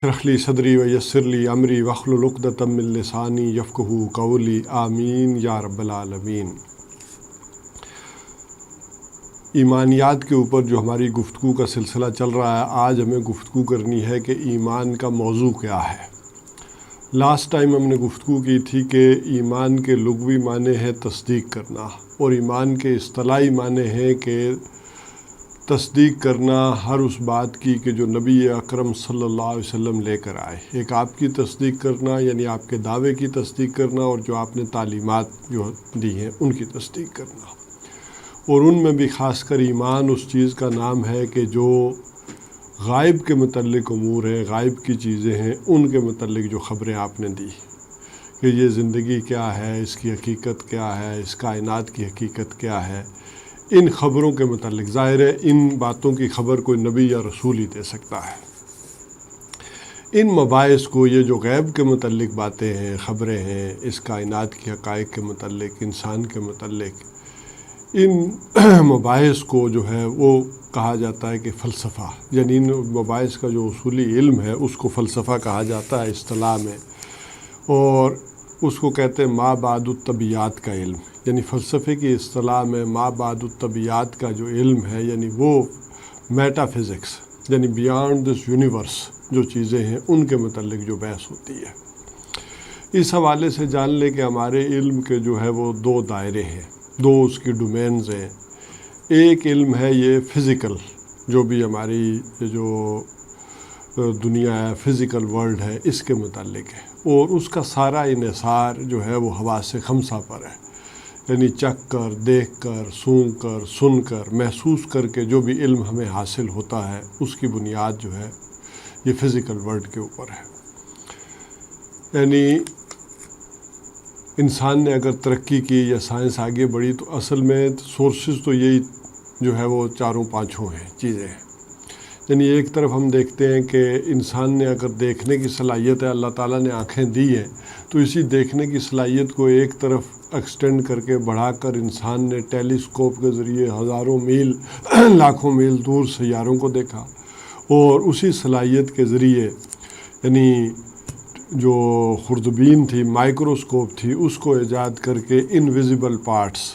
اشرح لی صدری ویسر لی امری واحلل عقدۃ من لسانی یفقہوا قولی آمین یا رب العالمین۔ ایمانیات کے اوپر جو ہماری گفتگو کا سلسلہ چل رہا ہے، آج ہمیں گفتگو کرنی ہے کہ ایمان کا موضوع کیا ہے۔ لاسٹ ٹائم ہم نے گفتگو کی تھی کہ ایمان کے لغوی معنی ہے تصدیق کرنا، اور ایمان کے اصطلاحی معنی ہے کہ تصدیق کرنا ہر اس بات کی کہ جو نبی اکرم صلی اللہ علیہ وسلم لے کر آئے۔ ایک آپ کی تصدیق کرنا، یعنی آپ کے دعوے کی تصدیق کرنا، اور جو آپ نے تعلیمات جو دی ہیں ان کی تصدیق کرنا۔ اور ان میں بھی خاص کر ایمان اس چیز کا نام ہے کہ جو غائب کے متعلق امور ہیں، غائب کی چیزیں ہیں، ان کے متعلق جو خبریں آپ نے دی کہ یہ زندگی کیا ہے، اس کی حقیقت کیا ہے، اس کائنات کی حقیقت کیا ہے، ان خبروں کے متعلق ظاہر ہے ان باتوں کی خبر کوئی نبی یا رسول ہی دے سکتا ہے۔ ان مباحث کو، یہ جو غیب کے متعلق باتیں ہیں، خبریں ہیں، اس کائنات کی حقائق کے متعلق، انسان کے متعلق، ان مباحث کو جو ہے وہ کہا جاتا ہے کہ فلسفہ، یعنی ان مباحث کا جو اصولی علم ہے اس کو فلسفہ کہا جاتا ہے اصطلاح میں، اور اس کو کہتے ہیں ما بعد الطبیعات کا علم۔ یعنی فلسفے کی اصطلاح میں ما بعد الطبیعات کا جو علم ہے، یعنی وہ میٹا فزکس، یعنی بیانڈ دس یونیورس جو چیزیں ہیں ان کے متعلق جو بحث ہوتی ہے۔ اس حوالے سے جان لیں کہ ہمارے علم کے جو ہے وہ دو دائرے ہیں، دو اس کی ڈومینز ہیں۔ ایک علم ہے یہ فزیکل، جو بھی ہماری یہ جو دنیا ہے، فزیکل ورلڈ ہے، اس کے متعلق ہے، اور اس کا سارا انحصار جو ہے وہ حواس خمسہ پر ہے، یعنی چکھ کر، دیکھ کر، سونگھ کر، سن کر، محسوس کر کے جو بھی علم ہمیں حاصل ہوتا ہے اس کی بنیاد جو ہے یہ فزیکل ورلڈ کے اوپر ہے۔ یعنی انسان نے اگر ترقی کی یا سائنس آگے بڑھی تو اصل میں سورسز تو یہی جو ہے وہ چاروں پانچوں ہیں چیزیں ہیں۔ یعنی ایک طرف ہم دیکھتے ہیں کہ انسان نے اگر دیکھنے کی صلاحیت ہے، اللہ تعالیٰ نے آنکھیں دی ہیں، تو اسی دیکھنے کی صلاحیت کو ایک طرف ایکسٹینڈ کر کے بڑھا کر انسان نے ٹیلیسکوپ کے ذریعے ہزاروں میل لاکھوں میل دور سیاروں کو دیکھا، اور اسی صلاحیت کے ذریعے یعنی جو خوردبین تھی، مائکروسکوپ تھی، اس کو ایجاد کر کے انویزیبل پارٹس،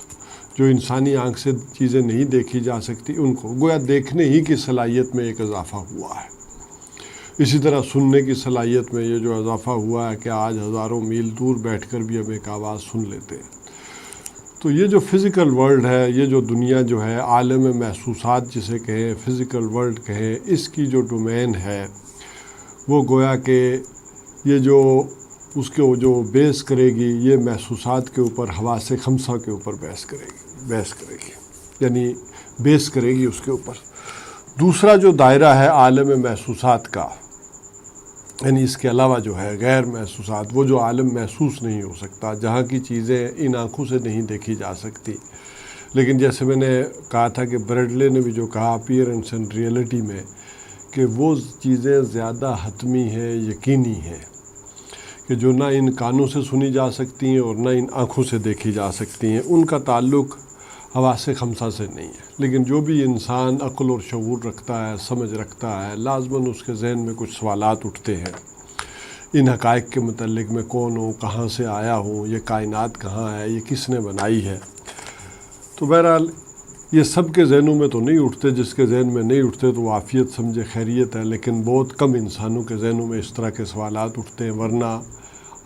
جو انسانی آنکھ سے چیزیں نہیں دیکھی جا سکتی، ان کو گویا دیکھنے ہی کی صلاحیت میں ایک اضافہ ہوا ہے۔ اسی طرح سننے کی صلاحیت میں یہ جو اضافہ ہوا ہے کہ آج ہزاروں میل دور بیٹھ کر بھی ہم ایک آواز سن لیتے ہیں۔ تو یہ جو فزیکل ورلڈ ہے، یہ جو دنیا جو ہے، عالم محسوسات جسے کہیں، فزیکل ورلڈ کہیں، اس کی جو ڈومین ہے وہ گویا کہ یہ جو اس کو جو بیس کرے گی، یہ محسوسات کے اوپر، حواس خمسہ کے اوپر بحث کرے گی، یعنی بیس کرے گی اس کے اوپر۔ دوسرا جو دائرہ ہے عالم محسوسات کا، یعنی اس کے علاوہ جو ہے غیر محسوسات، وہ جو عالم محسوس نہیں ہو سکتا، جہاں کی چیزیں ان آنکھوں سے نہیں دیکھی جا سکتی، لیکن جیسے میں نے کہا تھا کہ بریڈلے نے بھی جو کہا اپیئرنس اینڈ ریئلٹی میں، کہ وہ چیزیں زیادہ حتمی ہیں، یقینی ہیں، کہ جو نہ ان کانوں سے سنی جا سکتی ہیں اور نہ ان آنکھوں سے دیکھی جا سکتی ہیں، ان کا تعلق حواس خمسہ سے نہیں ہے۔ لیکن جو بھی انسان عقل اور شعور رکھتا ہے، سمجھ رکھتا ہے، لازماً اس کے ذہن میں کچھ سوالات اٹھتے ہیں ان حقائق کے متعلق، میں کون ہوں، کہاں سے آیا ہوں، یہ کائنات کہاں ہے، یہ کس نے بنائی ہے۔ تو بہرحال یہ سب کے ذہنوں میں تو نہیں اٹھتے، جس کے ذہن میں نہیں اٹھتے تو وہ عافیت سمجھے، خیریت ہے، لیکن بہت کم انسانوں کے ذہنوں میں اس طرح کے سوالات اٹھتے ہیں۔ ورنہ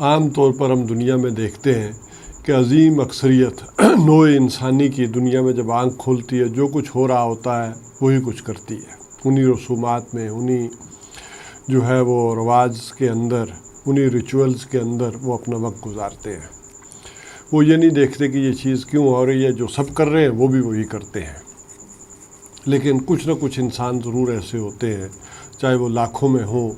عام طور پر ہم دنیا میں دیکھتے ہیں کہ عظیم اکثریت نوع انسانی کی دنیا میں جب آنکھ کھولتی ہے، جو کچھ ہو رہا ہوتا ہے وہی کچھ کرتی ہے، انہی رسومات میں، انہی جو ہے وہ رواج کے اندر، انہی ریچولز کے اندر وہ اپنا وقت گزارتے ہیں۔ وہ یہ نہیں دیکھتے کہ یہ چیز کیوں ہو رہی ہے، جو سب کر رہے ہیں وہ بھی وہی کرتے ہیں۔ لیکن کچھ نہ کچھ انسان ضرور ایسے ہوتے ہیں، چاہے وہ لاکھوں میں ہوں،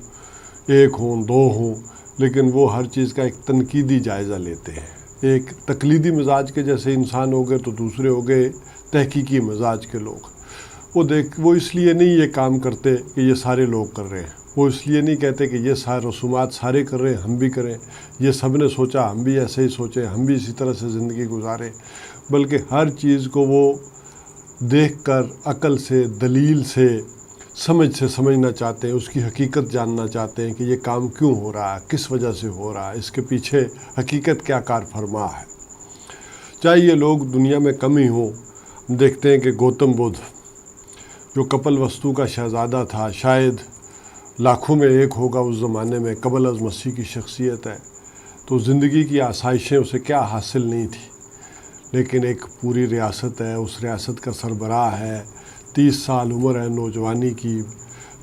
ایک ہوں، دو ہوں، لیکن وہ ہر چیز کا ایک تنقیدی جائزہ لیتے ہیں۔ ایک تقلیدی مزاج کے جیسے انسان ہو گئے تو دوسرے ہو گئے تحقیقی مزاج کے لوگ۔ وہ اس لیے نہیں یہ کام کرتے کہ یہ سارے لوگ کر رہے ہیں، وہ اس لیے نہیں کہتے کہ یہ سارے رسومات سارے کر رہے ہیں ہم بھی کریں، یہ سب نے سوچا ہم بھی ایسے ہی سوچیں، ہم بھی اسی طرح سے زندگی گزاریں، بلکہ ہر چیز کو وہ دیکھ کر، عقل سے، دلیل سے، سمجھ سے سمجھنا چاہتے ہیں، اس کی حقیقت جاننا چاہتے ہیں کہ یہ کام کیوں ہو رہا ہے، کس وجہ سے ہو رہا ہے، اس کے پیچھے حقیقت کیا کار فرما ہے۔ چاہے یہ لوگ دنیا میں کم ہی ہوں، ہم دیکھتے ہیں کہ گوتم بدھ جو کپل وستو کا شہزادہ تھا، شاید لاکھوں میں ایک ہوگا اس زمانے میں، قبل از مسیح کی شخصیت ہے، تو زندگی کی آسائشیں اسے کیا حاصل نہیں تھی، لیکن ایک پوری ریاست ہے، اس ریاست کا سربراہ ہے، 30 سال عمر ہے نوجوانی کی،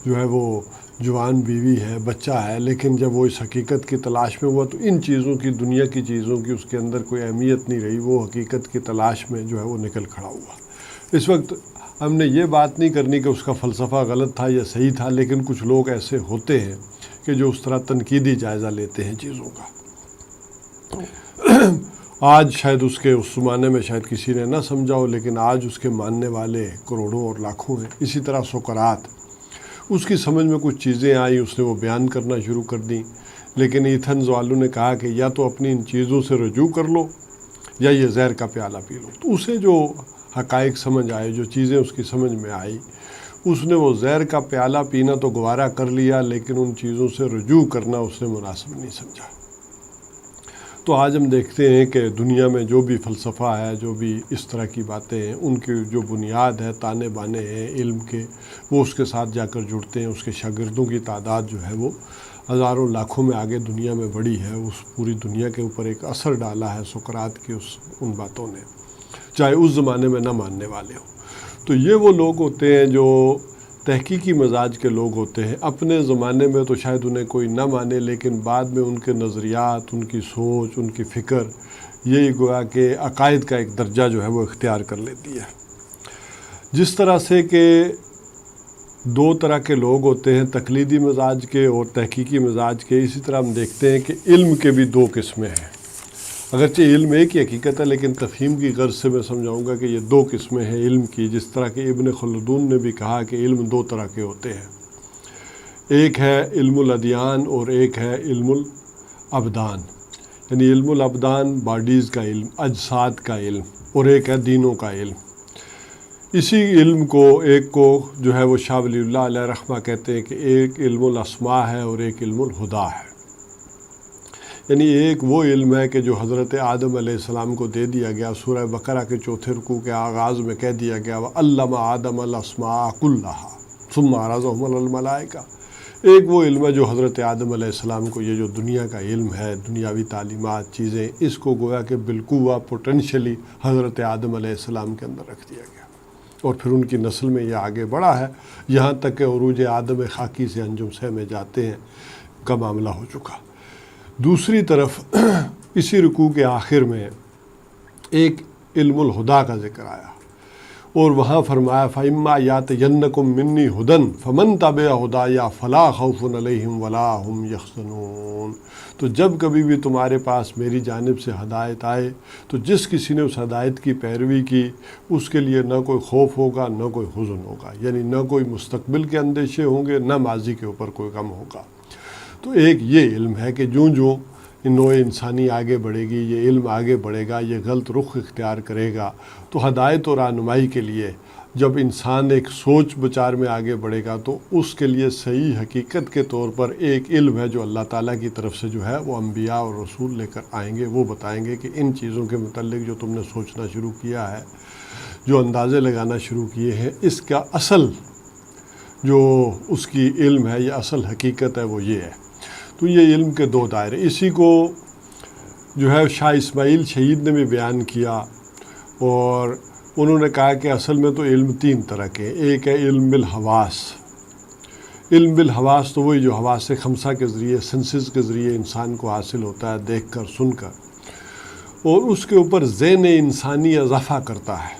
جو ہے وہ جوان بیوی ہے، بچہ ہے، لیکن جب وہ اس حقیقت کی تلاش میں ہوا تو ان چیزوں کی، دنیا کی چیزوں کی اس کے اندر کوئی اہمیت نہیں رہی، وہ حقیقت کی تلاش میں جو ہے وہ نکل کھڑا ہوا۔ اس وقت ہم نے یہ بات نہیں کرنی کہ اس کا فلسفہ غلط تھا یا صحیح تھا، لیکن کچھ لوگ ایسے ہوتے ہیں کہ جو اس طرح تنقیدی جائزہ لیتے ہیں چیزوں کا۔ آج شاید اس زمانے میں شاید کسی نے نہ سمجھا ہو، لیکن آج اس کے ماننے والے کروڑوں اور لاکھوں ہیں۔ اسی طرح سقراط، اس کی سمجھ میں کچھ چیزیں آئیں، اس نے وہ بیان کرنا شروع کر دیں، لیکن ایتھنز والوں نے کہا کہ یا تو اپنی ان چیزوں سے رجوع کر لو یا یہ زہر کا پیالہ پی لو۔ تو اسے جو حقائق سمجھ آئے، جو چیزیں اس کی سمجھ میں آئی، اس نے وہ زہر کا پیالہ پینا تو گوارا کر لیا، لیکن ان چیزوں سے رجوع کرنا اس نے مناسب نہیں سمجھا۔ تو آج ہم دیکھتے ہیں کہ دنیا میں جو بھی فلسفہ ہے، جو بھی اس طرح کی باتیں ہیں، ان کی جو بنیاد ہے، تانے بانے ہیں علم کے، وہ اس کے ساتھ جا کر جڑتے ہیں۔ اس کے شاگردوں کی تعداد جو ہے وہ ہزاروں لاکھوں میں آگے دنیا میں بڑھی ہے، اس پوری دنیا کے اوپر ایک اثر ڈالا ہے سقراط کی ان باتوں نے، چاہے اس زمانے میں نہ ماننے والے ہوں۔ تو یہ وہ لوگ ہوتے ہیں جو تحقیقی مزاج کے لوگ ہوتے ہیں۔ اپنے زمانے میں تو شاید انہیں کوئی نہ مانے، لیکن بعد میں ان کے نظریات، ان کی سوچ، ان کی فکر، یہی گویا کہ عقائد کا ایک درجہ جو ہے وہ اختیار کر لیتی ہے۔ جس طرح سے کہ دو طرح کے لوگ ہوتے ہیں، تقلیدی مزاج کے اور تحقیقی مزاج کے، اسی طرح ہم دیکھتے ہیں کہ علم کے بھی دو قسمیں ہیں۔ اگرچہ علم ایک ہی حقیقت ہے، لیکن تفہیم کی غرض سے میں سمجھاؤں گا کہ یہ دو قسمیں ہیں علم کی، جس طرح کہ ابن خلدون نے بھی کہا کہ علم دو طرح کے ہوتے ہیں، ایک ہے علم الادیان اور ایک ہے علم الابدان، یعنی علم الابدان باڈیز کا علم، اجساد کا علم، اور ایک ہے دینوں کا علم۔ اسی علم کو ایک کو جو ہے وہ شاہ ولی اللہ علیہ رحمہ کہتے ہیں کہ ایک علم الاسماء ہے اور ایک علم الہدا ہے، یعنی ایک وہ علم ہے کہ جو حضرت آدم علیہ السلام کو دے دیا گیا، سورہ بقرہ کے 4 رکوع کے آغاز میں کہہ دیا گیا وَعَلَّمَ آدَمَ الْأَسْمَاءَ كُلَّهَا ثُمَّ عَرَضَهُمْ عَلَى الْمَلَائِكَةِ۔ ایک وہ علم ہے جو حضرت آدم علیہ السلام کو، یہ جو دنیا کا علم ہے، دنیاوی تعلیمات، چیزیں، اس کو گویا کہ بالقوہ پوٹینشلی حضرت آدم علیہ السلام کے اندر رکھ دیا گیا، اور پھر ان کی نسل میں یہ آگے بڑھا ہے، یہاں تک کہ عروج آدم خاکی سے انجم سے میں جاتے ہیں کا معاملہ ہو چکا۔ دوسری طرف اسی رکوع کے آخر میں ایک علم الہدا کا ذکر آیا، اور وہاں فرمایا فَإِمَّا يَأْتِيَنَّكُم مِّنِّي هُدًى فَمَن تَبِعَ هُدَايَ فَلَا خَوْفٌ عَلَيْهِمْ وَلَا هُمْ يَحْزَنُونَ۔ تو جب کبھی بھی تمہارے پاس میری جانب سے ہدایت آئے تو جس کسی نے اس ہدایت کی پیروی کی، اس کے لیے نہ کوئی خوف ہوگا نہ کوئی حزن ہوگا، یعنی نہ کوئی مستقبل کے اندیشے ہوں گے، نہ ماضی کے اوپر کوئی غم ہوگا۔ تو ایک یہ علم ہے کہ جو نوع انسانی آگے بڑھے گی، یہ علم آگے بڑھے گا، یہ غلط رخ اختیار کرے گا، تو ہدایت اور رہنمائی کے لیے جب انسان ایک سوچ بچار میں آگے بڑھے گا تو اس کے لیے صحیح حقیقت کے طور پر ایک علم ہے جو اللہ تعالیٰ کی طرف سے جو ہے وہ انبیاء اور رسول لے کر آئیں گے، وہ بتائیں گے کہ ان چیزوں کے متعلق جو تم نے سوچنا شروع کیا ہے، جو اندازے لگانا شروع کیے ہیں، اس کا اصل جو اس کی علم ہے، یہ اصل حقیقت ہے، وہ یہ ہے۔ تو یہ علم کے دو دائرے، اسی کو جو ہے شاہ اسماعیل شہید نے بھی بیان کیا، اور انہوں نے کہا کہ اصل میں تو علم 3 طرح کے، ایک ہے علم بالحواس۔ علم بالحواس تو وہی جو حواس خمسہ کے ذریعے، سنسز کے ذریعے انسان کو حاصل ہوتا ہے، دیکھ کر، سن کر، اور اس کے اوپر ذہن انسانی اضافہ کرتا ہے،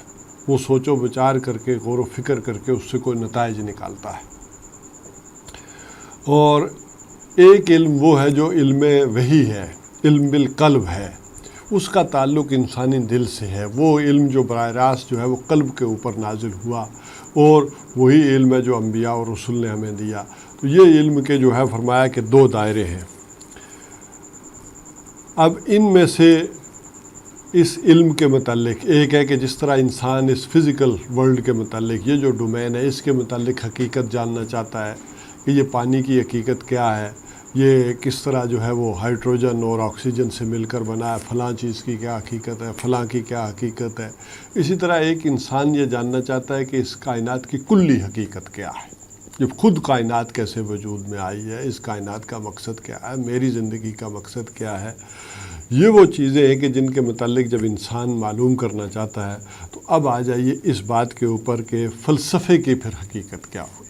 وہ سوچ و بچار کر کے، غور و فکر کر کے اس سے کوئی نتائج نکالتا ہے۔ اور ایک علم وہ ہے جو علم وحی ہے، علم بالقلب ہے، اس کا تعلق انسانی دل سے ہے، وہ علم جو براہ راست جو ہے وہ قلب کے اوپر نازل ہوا، اور وہی علم ہے جو انبیاء اور رسول نے ہمیں دیا۔ تو یہ علم کے جو ہے فرمایا کہ 2 دائرے ہیں۔ اب ان میں سے اس علم کے متعلق، ایک ہے کہ جس طرح انسان اس فزیکل ورلڈ کے متعلق، یہ جو ڈومین ہے اس کے متعلق حقیقت جاننا چاہتا ہے کہ یہ پانی کی حقیقت کیا ہے، یہ کس طرح جو ہے وہ ہائیڈروجن اور آکسیجن سے مل کر بنا ہے، فلاں چیز کی کیا حقیقت ہے، فلاں کی کیا حقیقت ہے۔ اسی طرح ایک انسان یہ جاننا چاہتا ہے کہ اس کائنات کی کلی حقیقت کیا ہے، جب خود کائنات کیسے وجود میں آئی ہے، اس کائنات کا مقصد کیا ہے، میری زندگی کا مقصد کیا ہے۔ یہ وہ چیزیں ہیں کہ جن کے متعلق جب انسان معلوم کرنا چاہتا ہے تو اب آ جائیے اس بات کے اوپر کہ فلسفے کی پھر حقیقت کیا ہوئی۔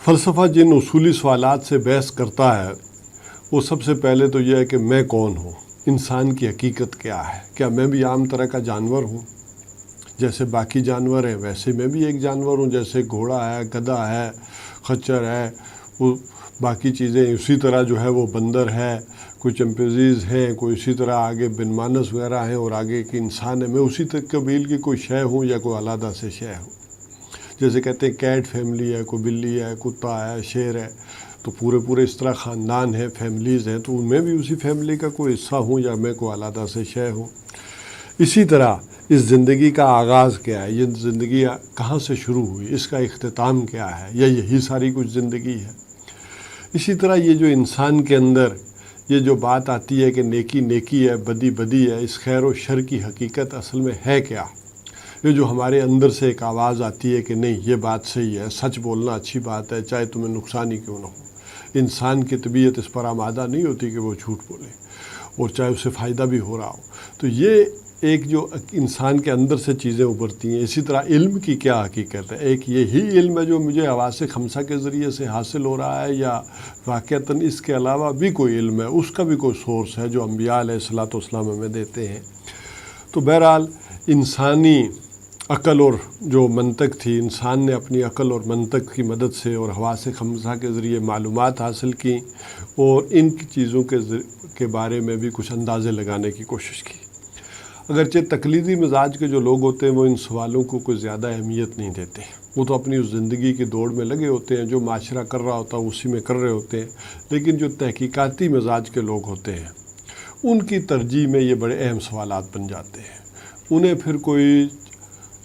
فلسفہ جن اصولی سوالات سے بحث کرتا ہے وہ سب سے پہلے تو یہ ہے کہ میں کون ہوں، انسان کی حقیقت کیا ہے، کیا میں بھی عام طرح کا جانور ہوں، جیسے باقی جانور ہیں ویسے میں بھی ایک جانور ہوں، جیسے گھوڑا ہے، گدھا ہے، خچر ہے، وہ باقی چیزیں اسی طرح جو ہے وہ بندر ہے، کوئی چمپینزیز ہیں، کوئی اسی طرح آگے بن مانس وغیرہ ہیں، اور آگے ایک انسان ہے، میں اسی قبیل کی کوئی شے ہوں یا کوئی علیحدہ سے شے ہوں۔ جیسے کہتے ہیں کیٹ فیملی ہے، کوئی بلی ہے، کتا ہے، شیر ہے، تو پورے اس طرح خاندان ہیں، فیملیز ہیں، تو میں بھی اسی فیملی کا کوئی حصہ ہوں یا میں کوئی علیحدہ سے شے ہوں۔ اسی طرح اس زندگی کا آغاز کیا ہے، یہ زندگی کہاں سے شروع ہوئی، اس کا اختتام کیا ہے، یا یہی ساری کچھ زندگی ہے۔ اسی طرح یہ جو انسان کے اندر یہ جو بات آتی ہے کہ نیکی نیکی ہے، بدی بدی ہے، اس خیر و شر کی حقیقت اصل میں ہے کیا، یہ جو ہمارے اندر سے ایک آواز آتی ہے کہ نہیں یہ بات صحیح ہے، سچ بولنا اچھی بات ہے، چاہے تمہیں نقصان ہی کیوں نہ ہو۔ انسان کی طبیعت اس پر آمادہ نہیں ہوتی کہ وہ جھوٹ بولے، اور چاہے اسے فائدہ بھی ہو رہا ہو۔ تو یہ ایک جو انسان کے اندر سے چیزیں ابھرتی ہیں۔ اسی طرح علم کی کیا حقیقت ہے، ایک یہی علم ہے جو مجھے حواس خمسہ کے ذریعے سے حاصل ہو رہا ہے، یا واقعتاً اس کے علاوہ بھی کوئی علم ہے، اس کا بھی کوئی سورس ہے جو انبیاء علیہ الصلوۃ والسلام ہمیں دیتے ہیں۔ تو بہرحال انسانی عقل اور جو منطق تھی، انسان نے اپنی عقل اور منطق کی مدد سے اور حواس خمسہ کے ذریعے معلومات حاصل کی، اور ان کی چیزوں کے بارے میں بھی کچھ اندازے لگانے کی کوشش کی۔ اگرچہ تقلیدی مزاج کے جو لوگ ہوتے ہیں وہ ان سوالوں کو کوئی زیادہ اہمیت نہیں دیتے، وہ تو اپنی اس زندگی کی دوڑ میں لگے ہوتے ہیں، جو معاشرہ کر رہا ہوتا ہے اسی میں کر رہے ہوتے ہیں۔ لیکن جو تحقیقاتی مزاج کے لوگ ہوتے ہیں ان کی ترجیح میں یہ بڑے اہم سوالات بن جاتے ہیں۔ انہیں پھر کوئی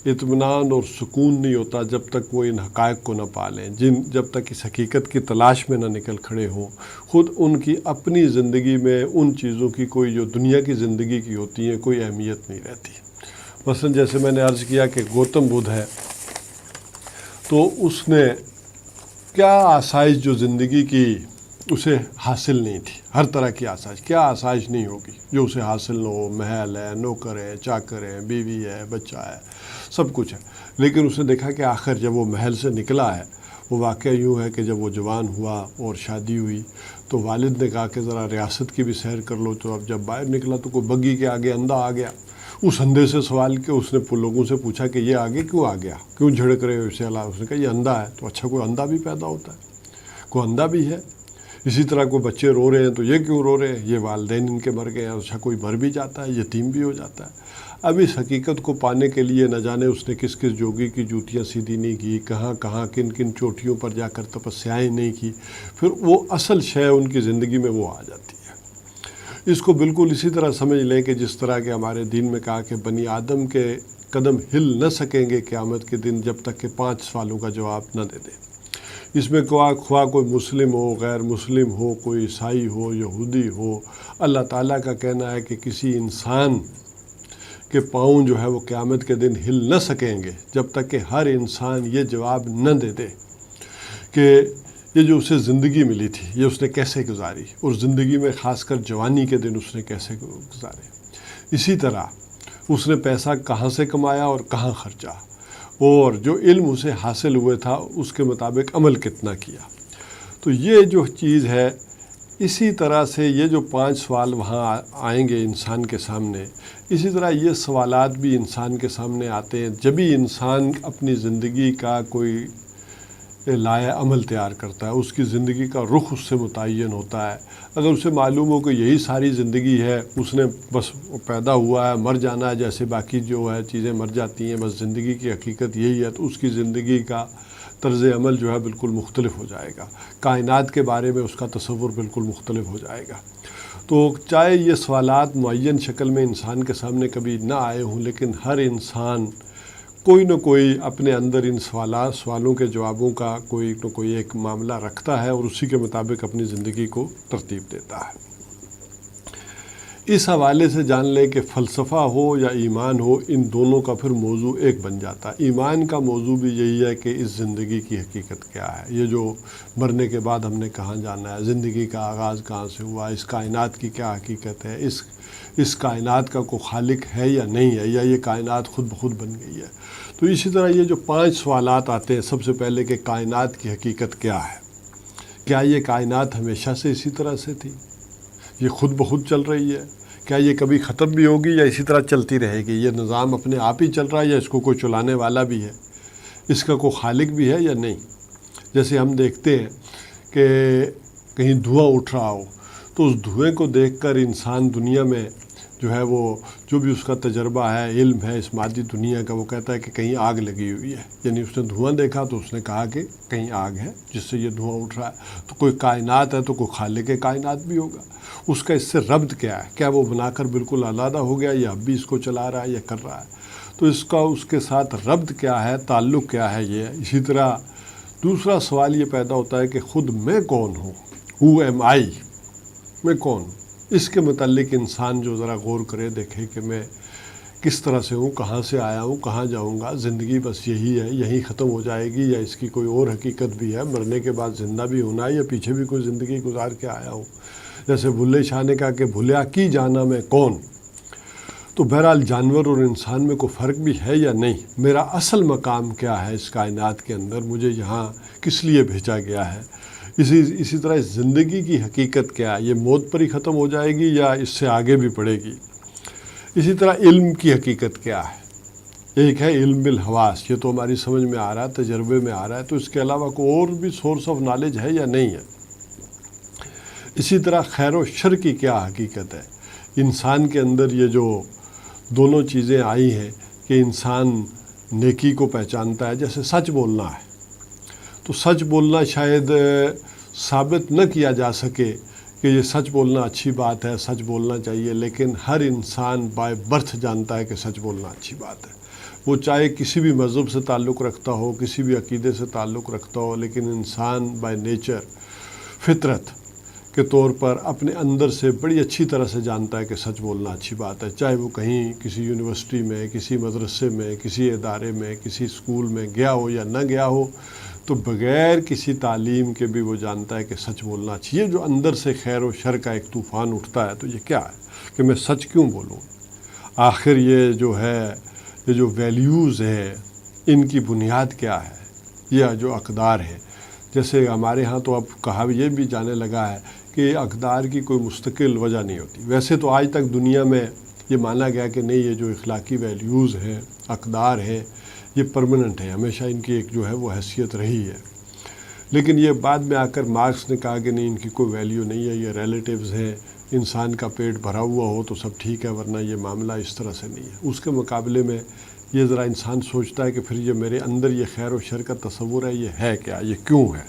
اطمینان اور سکون نہیں ہوتا جب تک وہ ان حقائق کو نہ پالیں، جب تک اس حقیقت کی تلاش میں نہ نکل کھڑے ہوں۔ خود ان کی اپنی زندگی میں ان چیزوں کی کوئی جو دنیا کی زندگی کی ہوتی ہیں کوئی اہمیت نہیں رہتی۔ مثلا جیسے میں نے عرض کیا کہ گوتم بدھ ہے، تو اس نے کیا آسائش جو زندگی کی اسے حاصل نہیں تھی، ہر طرح کی آسائش، کیا آسائش نہیں ہوگی جو اسے حاصل نہ ہو، محل ہے، نوکر ہے، چاکر ہے، بیوی ہے، بچہ ہے، سب کچھ ہے۔ لیکن اس نے دیکھا کہ آخر جب وہ محل سے نکلا ہے، وہ واقعہ یوں ہے کہ جب وہ جوان ہوا اور شادی ہوئی تو والد نے کہا کہ ذرا ریاست کی بھی سیر کر لو، تو اب جب باہر نکلا تو کوئی بگی کے آگے اندھا آ گیا۔ اس اندھے سے سوال کہ اس نے لوگوں سے پوچھا کہ یہ آگے کیوں آ گیا، کیوں جھڑک رہے ہو اسے؟ اس نے کہا یہ اندھا ہے۔ تو اچھا کوئی اندھا بھی پیدا ہوتا ہے، کوئی اندھا بھی ہے۔ اسی طرح کوئی بچے رو رہے ہیں تو یہ کیوں رو رہے ہیں، یہ والدین ان کے مر گئے ہیں۔ اچھا کوئی مر بھی جاتا ہے، یتیم بھی ہو جاتا ہے۔ اب اس حقیقت کو پانے کے لیے نہ جانے اس نے کس کس جوگی کی جوتیاں سیدھی نہیں کی، کہاں کہاں کن کن چوٹیوں پر جا کر تپسیائیں نہیں کی، پھر وہ اصل شے ان کی زندگی میں وہ آ جاتی ہے۔ اس کو بالکل اسی طرح سمجھ لیں کہ جس طرح کہ ہمارے دین میں کہا کہ بنی آدم کے قدم ہل نہ سکیں گے قیامت کے دن جب تک کہ 5 سوالوں کا جواب نہ دے دیں۔ اس میں خواہ کوئی مسلم ہو، غیر مسلم ہو، کوئی عیسائی ہو، یہودی ہو، اللہ تعالیٰ کا کہنا ہے کہ کسی انسان کے پاؤں جو ہے وہ قیامت کے دن ہل نہ سکیں گے جب تک کہ ہر انسان یہ جواب نہ دے دے کہ یہ جو اسے زندگی ملی تھی یہ اس نے کیسے گزاری، اور زندگی میں خاص کر جوانی کے دن اس نے کیسے گزارے۔ اسی طرح اس نے پیسہ کہاں سے کمایا اور کہاں خرچا، اور جو علم اسے حاصل ہوئے تھا اس کے مطابق عمل کتنا کیا۔ تو یہ جو چیز ہے، اسی طرح سے یہ جو 5 سوال وہاں آئیں گے انسان کے سامنے، اسی طرح یہ سوالات بھی انسان کے سامنے آتے ہیں جب بھی انسان اپنی زندگی کا کوئی لائحہ عمل تیار کرتا ہے، اس کی زندگی کا رخ اس سے متعین ہوتا ہے۔ اگر اسے معلوم ہو کہ یہی ساری زندگی ہے، اس نے بس پیدا ہوا ہے، مر جانا ہے، جیسے باقی جو ہے چیزیں مر جاتی ہیں، بس زندگی کی حقیقت یہی ہے، تو اس کی زندگی کا طرز عمل جو ہے بالکل مختلف ہو جائے گا، کائنات کے بارے میں اس کا تصور بالکل مختلف ہو جائے گا۔ تو چاہے یہ سوالات معین شکل میں انسان کے سامنے کبھی نہ آئے ہوں، لیکن ہر انسان کوئی نہ کوئی اپنے اندر ان سوالوں کے جوابوں کا کوئی نہ کوئی ایک معاملہ رکھتا ہے اور اسی کے مطابق اپنی زندگی کو ترتیب دیتا ہے۔ اس حوالے سے جان لیں کہ فلسفہ ہو یا ایمان ہو، ان دونوں کا پھر موضوع ایک بن جاتا ہے۔ ایمان کا موضوع بھی یہی ہے کہ اس زندگی کی حقیقت کیا ہے، یہ جو مرنے کے بعد ہم نے کہاں جانا ہے، زندگی کا آغاز کہاں سے ہوا، اس کائنات کی کیا حقیقت ہے، اس کائنات کا کوئی خالق ہے یا نہیں ہے، یا یہ کائنات خود بخود بن گئی ہے۔ تو اسی طرح یہ جو 5 سوالات آتے ہیں، سب سے پہلے کہ کائنات کی حقیقت کیا ہے، کیا یہ کائنات ہمیشہ سے اسی طرح سے تھی، یہ خود بخود چل رہی ہے، کیا یہ کبھی ختم بھی ہوگی یا اسی طرح چلتی رہے گی، یہ نظام اپنے آپ ہی چل رہا ہے یا اس کو کوئی چلانے والا بھی ہے، اس کا کوئی خالق بھی ہے یا نہیں۔ جیسے ہم دیکھتے ہیں کہ کہیں دھواں اٹھ رہا ہو تو اس دھوئیں کو دیکھ کر انسان دنیا میں جو ہے وہ جو بھی اس کا تجربہ ہے، علم ہے اس مادی دنیا کا، وہ کہتا ہے کہ کہیں آگ لگی ہوئی ہے، یعنی اس نے دھواں دیکھا تو اس نے کہا کہ کہیں آگ ہے جس سے یہ دھواں اٹھ رہا ہے۔ تو کوئی کائنات ہے تو کوئی خالق کائنات بھی ہوگا، اس کا اس سے ربط کیا ہے، کیا وہ بنا کر بالکل علیحدہ ہو گیا یا اب بھی اس کو چلا رہا ہے یا کر رہا ہے، تو اس کا اس کے ساتھ ربط کیا ہے، تعلق کیا ہے یہ۔ اسی طرح دوسرا سوال یہ پیدا ہوتا ہے کہ خود میں کون ہوں، ہو ایم آئی، میں کون ہوں۔ اس کے متعلق انسان جو ذرا غور کرے، دیکھے کہ میں کس طرح سے ہوں، کہاں سے آیا ہوں، کہاں جاؤں گا، زندگی بس یہی ہے، یہیں ختم ہو جائے گی یا اس کی کوئی اور حقیقت بھی ہے، مرنے کے بعد زندہ بھی ہونا ہے یا پیچھے بھی کوئی زندگی گزار کے آیا ہوں۔ جیسے بھلے شاہ نے کہا کہ بھولیا کی جانا میں کون، تو بہرحال جانور اور انسان میں کوئی فرق بھی ہے یا نہیں، میرا اصل مقام کیا ہے اس کائنات کے اندر، مجھے یہاں کس لیے بھیجا گیا ہے۔ اسی طرح اس زندگی کی حقیقت کیا ہے، یہ موت پر ہی ختم ہو جائے گی یا اس سے آگے بھی بڑھے گی۔ اسی طرح علم کی حقیقت کیا ہے، ایک ہے علم بالحواس، یہ تو ہماری سمجھ میں آ رہا ہے، تجربے میں آ رہا ہے، تو اس کے علاوہ کوئی اور بھی سورس آف نالج ہے یا نہیں ہے۔ اسی طرح خیر و شر کی کیا حقیقت ہے، انسان کے اندر یہ جو دونوں چیزیں آئی ہیں کہ انسان نیکی کو پہچانتا ہے، جیسے سچ بولنا ہے، تو سچ بولنا شاید ثابت نہ کیا جا سکے کہ یہ سچ بولنا اچھی بات ہے، سچ بولنا چاہیے، لیکن ہر انسان بائی برتھ جانتا ہے کہ سچ بولنا اچھی بات ہے، وہ چاہے کسی بھی مذہب سے تعلق رکھتا ہو، کسی بھی عقیدے سے تعلق رکھتا ہو، لیکن انسان بائی نیچر، فطرت کے طور پر اپنے اندر سے بڑی اچھی طرح سے جانتا ہے کہ سچ بولنا اچھی بات ہے، چاہے وہ کہیں کسی یونیورسٹی میں، کسی مدرسے میں، کسی ادارے میں، کسی اسکول میں گیا ہو یا نہ گیا ہو، تو بغیر کسی تعلیم کے بھی وہ جانتا ہے کہ سچ بولنا چاہیے۔ جو اندر سے خیر و شر کا ایک طوفان اٹھتا ہے، تو یہ کیا ہے کہ میں سچ کیوں بولوں، آخر یہ جو ہے، یہ جو ویلیوز ہے، ان کی بنیاد کیا ہے، یہ جو اقدار ہے۔ جیسے ہمارے ہاں تو اب کہا یہ بھی جانے لگا ہے کہ اقدار کی کوئی مستقل وجہ نہیں ہوتی، ویسے تو آج تک دنیا میں یہ مانا گیا کہ نہیں، یہ جو اخلاقی ویلیوز ہیں، اقدار ہیں، یہ پرماننٹ ہے، ہمیشہ ان کی ایک جو ہے وہ حیثیت رہی ہے، لیکن یہ بعد میں آ کر مارکس نے کہا کہ نہیں، ان کی کوئی ویلیو نہیں ہے، یہ ریلیٹیوز ہیں، انسان کا پیٹ بھرا ہوا ہو تو سب ٹھیک ہے، ورنہ یہ معاملہ اس طرح سے نہیں ہے۔ اس کے مقابلے میں یہ ذرا انسان سوچتا ہے کہ پھر یہ میرے اندر یہ خیر و شر کا تصور ہے، یہ ہے کیا، یہ کیوں ہے،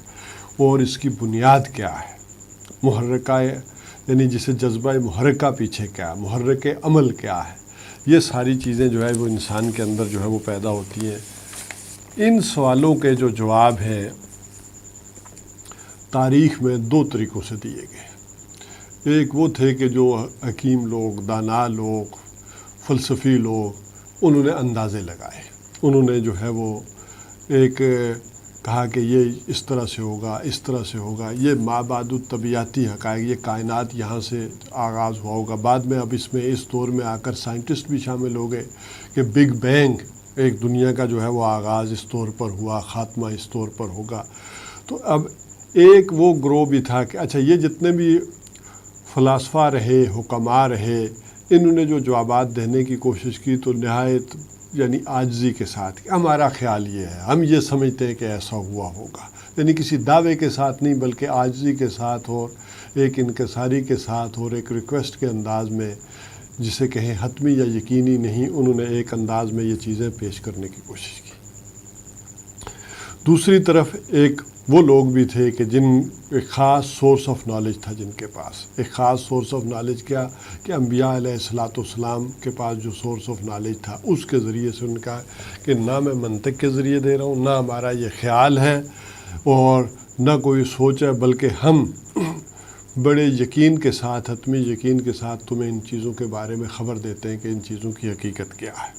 اور اس کی بنیاد کیا ہے، محرکہ یعنی جسے جذبہ محرکہ پیچھے کیا ہے، محرک عمل کیا ہے، یہ ساری چیزیں جو ہے وہ انسان کے اندر جو ہے وہ پیدا ہوتی ہیں۔ ان سوالوں کے جو جواب ہیں تاریخ میں 2 طریقوں سے دیے گئے۔ ایک وہ تھے کہ جو حکیم لوگ، دانا لوگ، فلسفی لوگ، انہوں نے اندازے لگائے، انہوں نے جو ہے وہ ایک کہا کہ یہ اس طرح سے ہوگا، اس طرح سے ہوگا، یہ مابعد الطبیعتی حقائق، یہ کائنات یہاں سے آغاز ہوا ہوگا۔ بعد میں اب اس میں اس دور میں آ کر سائنٹسٹ بھی شامل ہو گئے کہ بگ بینگ، ایک دنیا کا جو ہے وہ آغاز اس طور پر ہوا، خاتمہ اس طور پر ہوگا۔ تو اب ایک وہ گروہ بھی تھا کہ اچھا یہ جتنے بھی فلاسفہ رہے، حکماء رہے، انہوں نے جو جوابات دینے کی کوشش کی تو نہایت یعنی عاجزی کے ساتھ، ہمارا خیال یہ ہے، ہم یہ سمجھتے ہیں کہ ایسا ہوا ہوگا، یعنی کسی دعوے کے ساتھ نہیں بلکہ عاجزی کے ساتھ اور ایک انکساری کے ساتھ اور ایک ریکویسٹ کے انداز میں، جسے کہیں حتمی یا یقینی نہیں، انہوں نے ایک انداز میں یہ چیزیں پیش کرنے کی کوشش کی۔ دوسری طرف ایک وہ لوگ بھی تھے کہ جن ایک خاص سورس آف نالج تھا جن کے پاس، ایک خاص سورس آف نالج کیا کہ انبیاء علیہ الصلاۃ والسلام کے پاس جو سورس آف نالج تھا اس کے ذریعے سے ان کا کہ نہ میں منطق کے ذریعے دے رہا ہوں، نہ ہمارا یہ خیال ہے اور نہ کوئی سوچ ہے، بلکہ ہم بڑے یقین کے ساتھ، حتمی یقین کے ساتھ تمہیں ان چیزوں کے بارے میں خبر دیتے ہیں کہ ان چیزوں کی حقیقت کیا ہے۔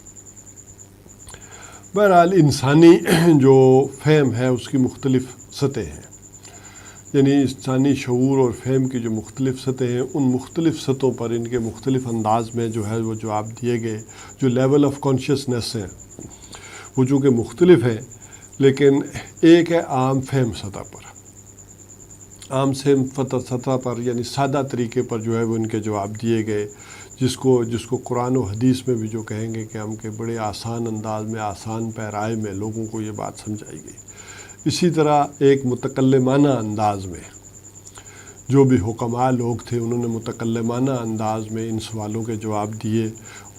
بہرحال انسانی جو فہم ہے اس کی مختلف سطح ہیں، یعنی انسانی شعور اور فہم کی جو مختلف سطح ہیں، ان مختلف سطحوں پر ان کے مختلف انداز میں جو ہے وہ جواب دیے گئے۔ جو لیول آف کانشیسنیس ہیں وہ چونکہ مختلف ہے، لیکن ایک ہے عام فہم سطح پر، عام سطح پر یعنی سادہ طریقے پر جو ہے وہ ان کے جواب دیے گئے، جس کو قرآن و حدیث میں بھی جو کہیں گے کہ ہم کے بڑے آسان انداز میں، آسان پیرائے میں لوگوں کو یہ بات سمجھائی گئی۔ اسی طرح ایک متکلمانہ انداز میں جو بھی حکماء لوگ تھے انہوں نے متکلمانہ انداز میں ان سوالوں کے جواب دیے،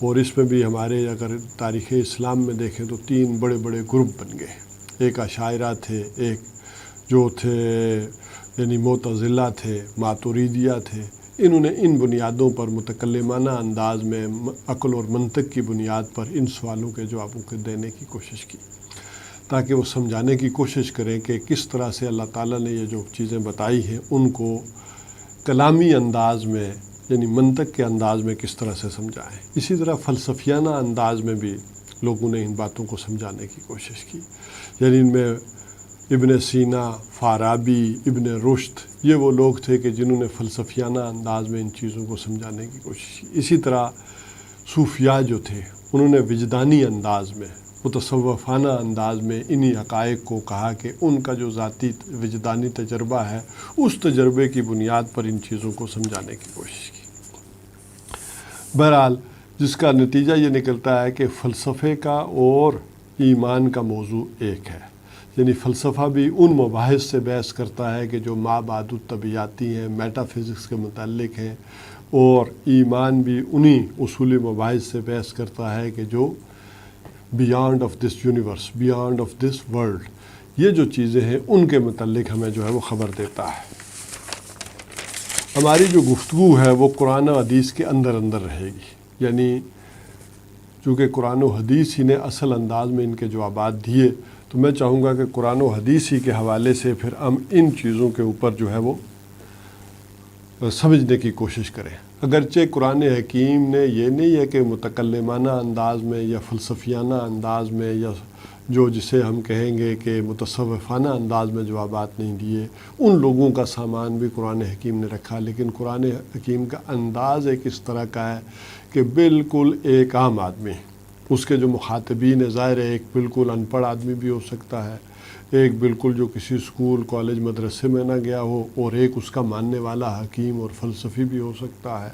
اور اس میں بھی ہمارے اگر تاریخ اسلام میں دیکھیں تو 3 بڑے بڑے گروپ بن گئے۔ ایک اشاعرہ تھے، ایک جو تھے یعنی معتزلہ تھے، ماتریدیہ تھے۔ انہوں نے ان بنیادوں پر متکلمانہ انداز میں عقل اور منطق کی بنیاد پر ان سوالوں کے جوابوں کو دینے کی کوشش کی، تاکہ وہ سمجھانے کی کوشش کریں کہ کس طرح سے اللہ تعالیٰ نے یہ جو چیزیں بتائی ہیں ان کو کلامی انداز میں یعنی منطق کے انداز میں کس طرح سے سمجھائیں۔ اسی طرح فلسفیانہ انداز میں بھی لوگوں نے ان باتوں کو سمجھانے کی کوشش کی، یعنی ان میں ابن سینا، فارابی، ابن رشد، یہ وہ لوگ تھے کہ جنہوں نے فلسفیانہ انداز میں ان چیزوں کو سمجھانے کی کوشش کی۔ اسی طرح صوفیاء جو تھے انہوں نے وجدانی انداز میں، متصوفانہ انداز میں انہی حقائق کو کہا کہ ان کا جو ذاتی وجدانی تجربہ ہے اس تجربے کی بنیاد پر ان چیزوں کو سمجھانے کی کوشش کی۔ بہرحال جس کا نتیجہ یہ نکلتا ہے کہ فلسفے کا اور ایمان کا موضوع ایک ہے، یعنی فلسفہ بھی ان مباحث سے بحث کرتا ہے کہ جو ما بعد الطبیعاتی ہیں، میٹا فزکس کے متعلق ہیں، اور ایمان بھی انہی اصولی مباحث سے بحث کرتا ہے کہ جو beyond of this universe, beyond of this world, یہ جو چیزیں ہیں ان کے متعلق ہمیں جو ہے وہ خبر دیتا ہے۔ ہماری جو گفتگو ہے وہ قرآن و حدیث کے اندر رہے گی، یعنی چونکہ قرآن و حدیث ہی نے اصل انداز میں ان کے جوابات دیے، تو میں چاہوں گا کہ قرآن و حدیث ہی کے حوالے سے پھر ہم ان چیزوں کے اوپر جو ہے وہ سمجھنے کی کوشش کریں۔ اگرچہ قرآن حکیم نے یہ نہیں ہے کہ متکلمانہ انداز میں یا فلسفیانہ انداز میں یا جو جسے ہم کہیں گے کہ متصوفانہ انداز میں جوابات نہیں دیے، ان لوگوں کا سامان بھی قرآن حکیم نے رکھا، لیکن قرآن حکیم کا انداز ایک اس طرح کا ہے کہ بالکل ایک عام آدمی، اس کے جو مخاطبین ظاہر ہے ایک بالکل ان پڑھ آدمی بھی ہو سکتا ہے، ایک بالکل جو کسی اسکول، کالج، مدرسے میں نہ گیا ہو، اور ایک اس کا ماننے والا حکیم اور فلسفی بھی ہو سکتا ہے۔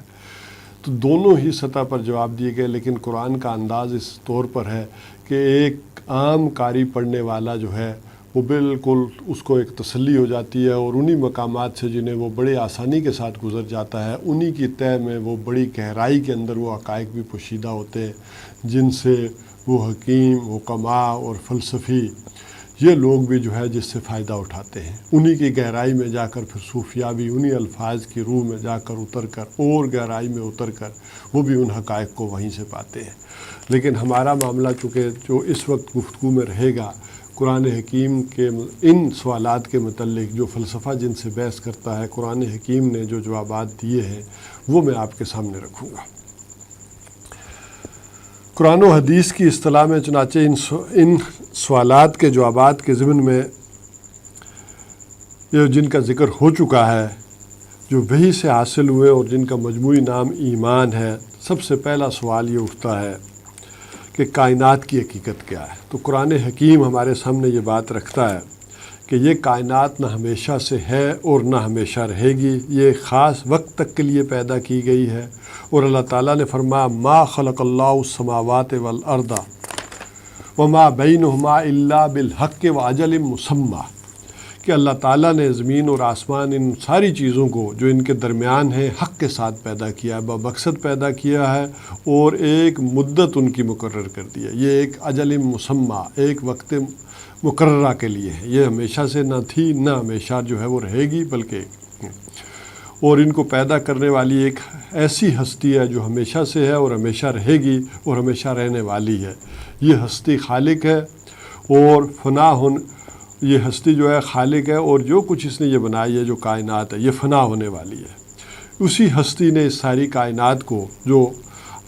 تو دونوں ہی سطح پر جواب دیے گئے، لیکن قرآن کا انداز اس طور پر ہے کہ ایک عام قاری پڑھنے والا جو ہے وہ بالکل اس کو ایک تسلی ہو جاتی ہے، اور انہی مقامات سے جنہیں وہ بڑے آسانی کے ساتھ گزر جاتا ہے، انہی کی تہ میں وہ بڑی گہرائی کے اندر وہ حقائق بھی پوشیدہ ہوتے ہیں جن سے وہ حکیم، حکماء اور فلسفی یہ لوگ بھی جو ہے جس سے فائدہ اٹھاتے ہیں۔ انہی کی گہرائی میں جا کر پھر صوفیاء بھی انہی الفاظ کی روح میں جا کر اتر کر اور گہرائی میں اتر کر وہ بھی ان حقائق کو وہیں سے پاتے ہیں۔ لیکن ہمارا معاملہ چونکہ جو اس وقت گفتگو میں رہے گا قرآن حکیم کے ان سوالات کے متعلق جو فلسفہ جن سے بحث کرتا ہے، قرآن حکیم نے جو جوابات دیے ہیں وہ میں آپ کے سامنے رکھوں گا۔ قرآن و حدیث کی اصطلاح میں چنانچہ ان سوالات کے جوابات کے ضمن میں یہ جن کا ذکر ہو چکا ہے، جو وحی سے حاصل ہوئے اور جن کا مجموعی نام ایمان ہے، سب سے پہلا سوال یہ اٹھتا ہے کہ کائنات کی حقیقت کیا ہے۔ تو قرآن حکیم ہمارے سامنے یہ بات رکھتا ہے کہ یہ کائنات نہ ہمیشہ سے ہے اور نہ ہمیشہ رہے گی، یہ خاص وقت تک کے لیے پیدا کی گئی ہے، اور اللہ تعالیٰ نے فرمایا ما خلق اللہ السماوات والارض وما بینہما الا بالحق واجل مسمی، کہ اللہ تعالیٰ نے زمین اور آسمان ان ساری چیزوں کو جو ان کے درمیان ہیں حق کے ساتھ پیدا کیا ہے، بمقصد پیدا کیا ہے اور ایک مدت ان کی مقرر کر دی ہے۔ یہ ایک اجل مسمى، ایک وقت مقررہ کے لیے ہے۔ یہ ہمیشہ سے نہ تھی نہ ہمیشہ جو ہے وہ رہے گی، بلکہ اور ان کو پیدا کرنے والی ایک ایسی ہستی ہے جو ہمیشہ سے ہے اور ہمیشہ رہے گی اور ہمیشہ رہنے والی ہے۔ یہ ہستی خالق ہے اور فنا یہ ہستی جو ہے خالق ہے، اور جو کچھ اس نے یہ بنائی ہے جو کائنات ہے یہ فنا ہونے والی ہے۔ اسی ہستی نے اس ساری کائنات کو، جو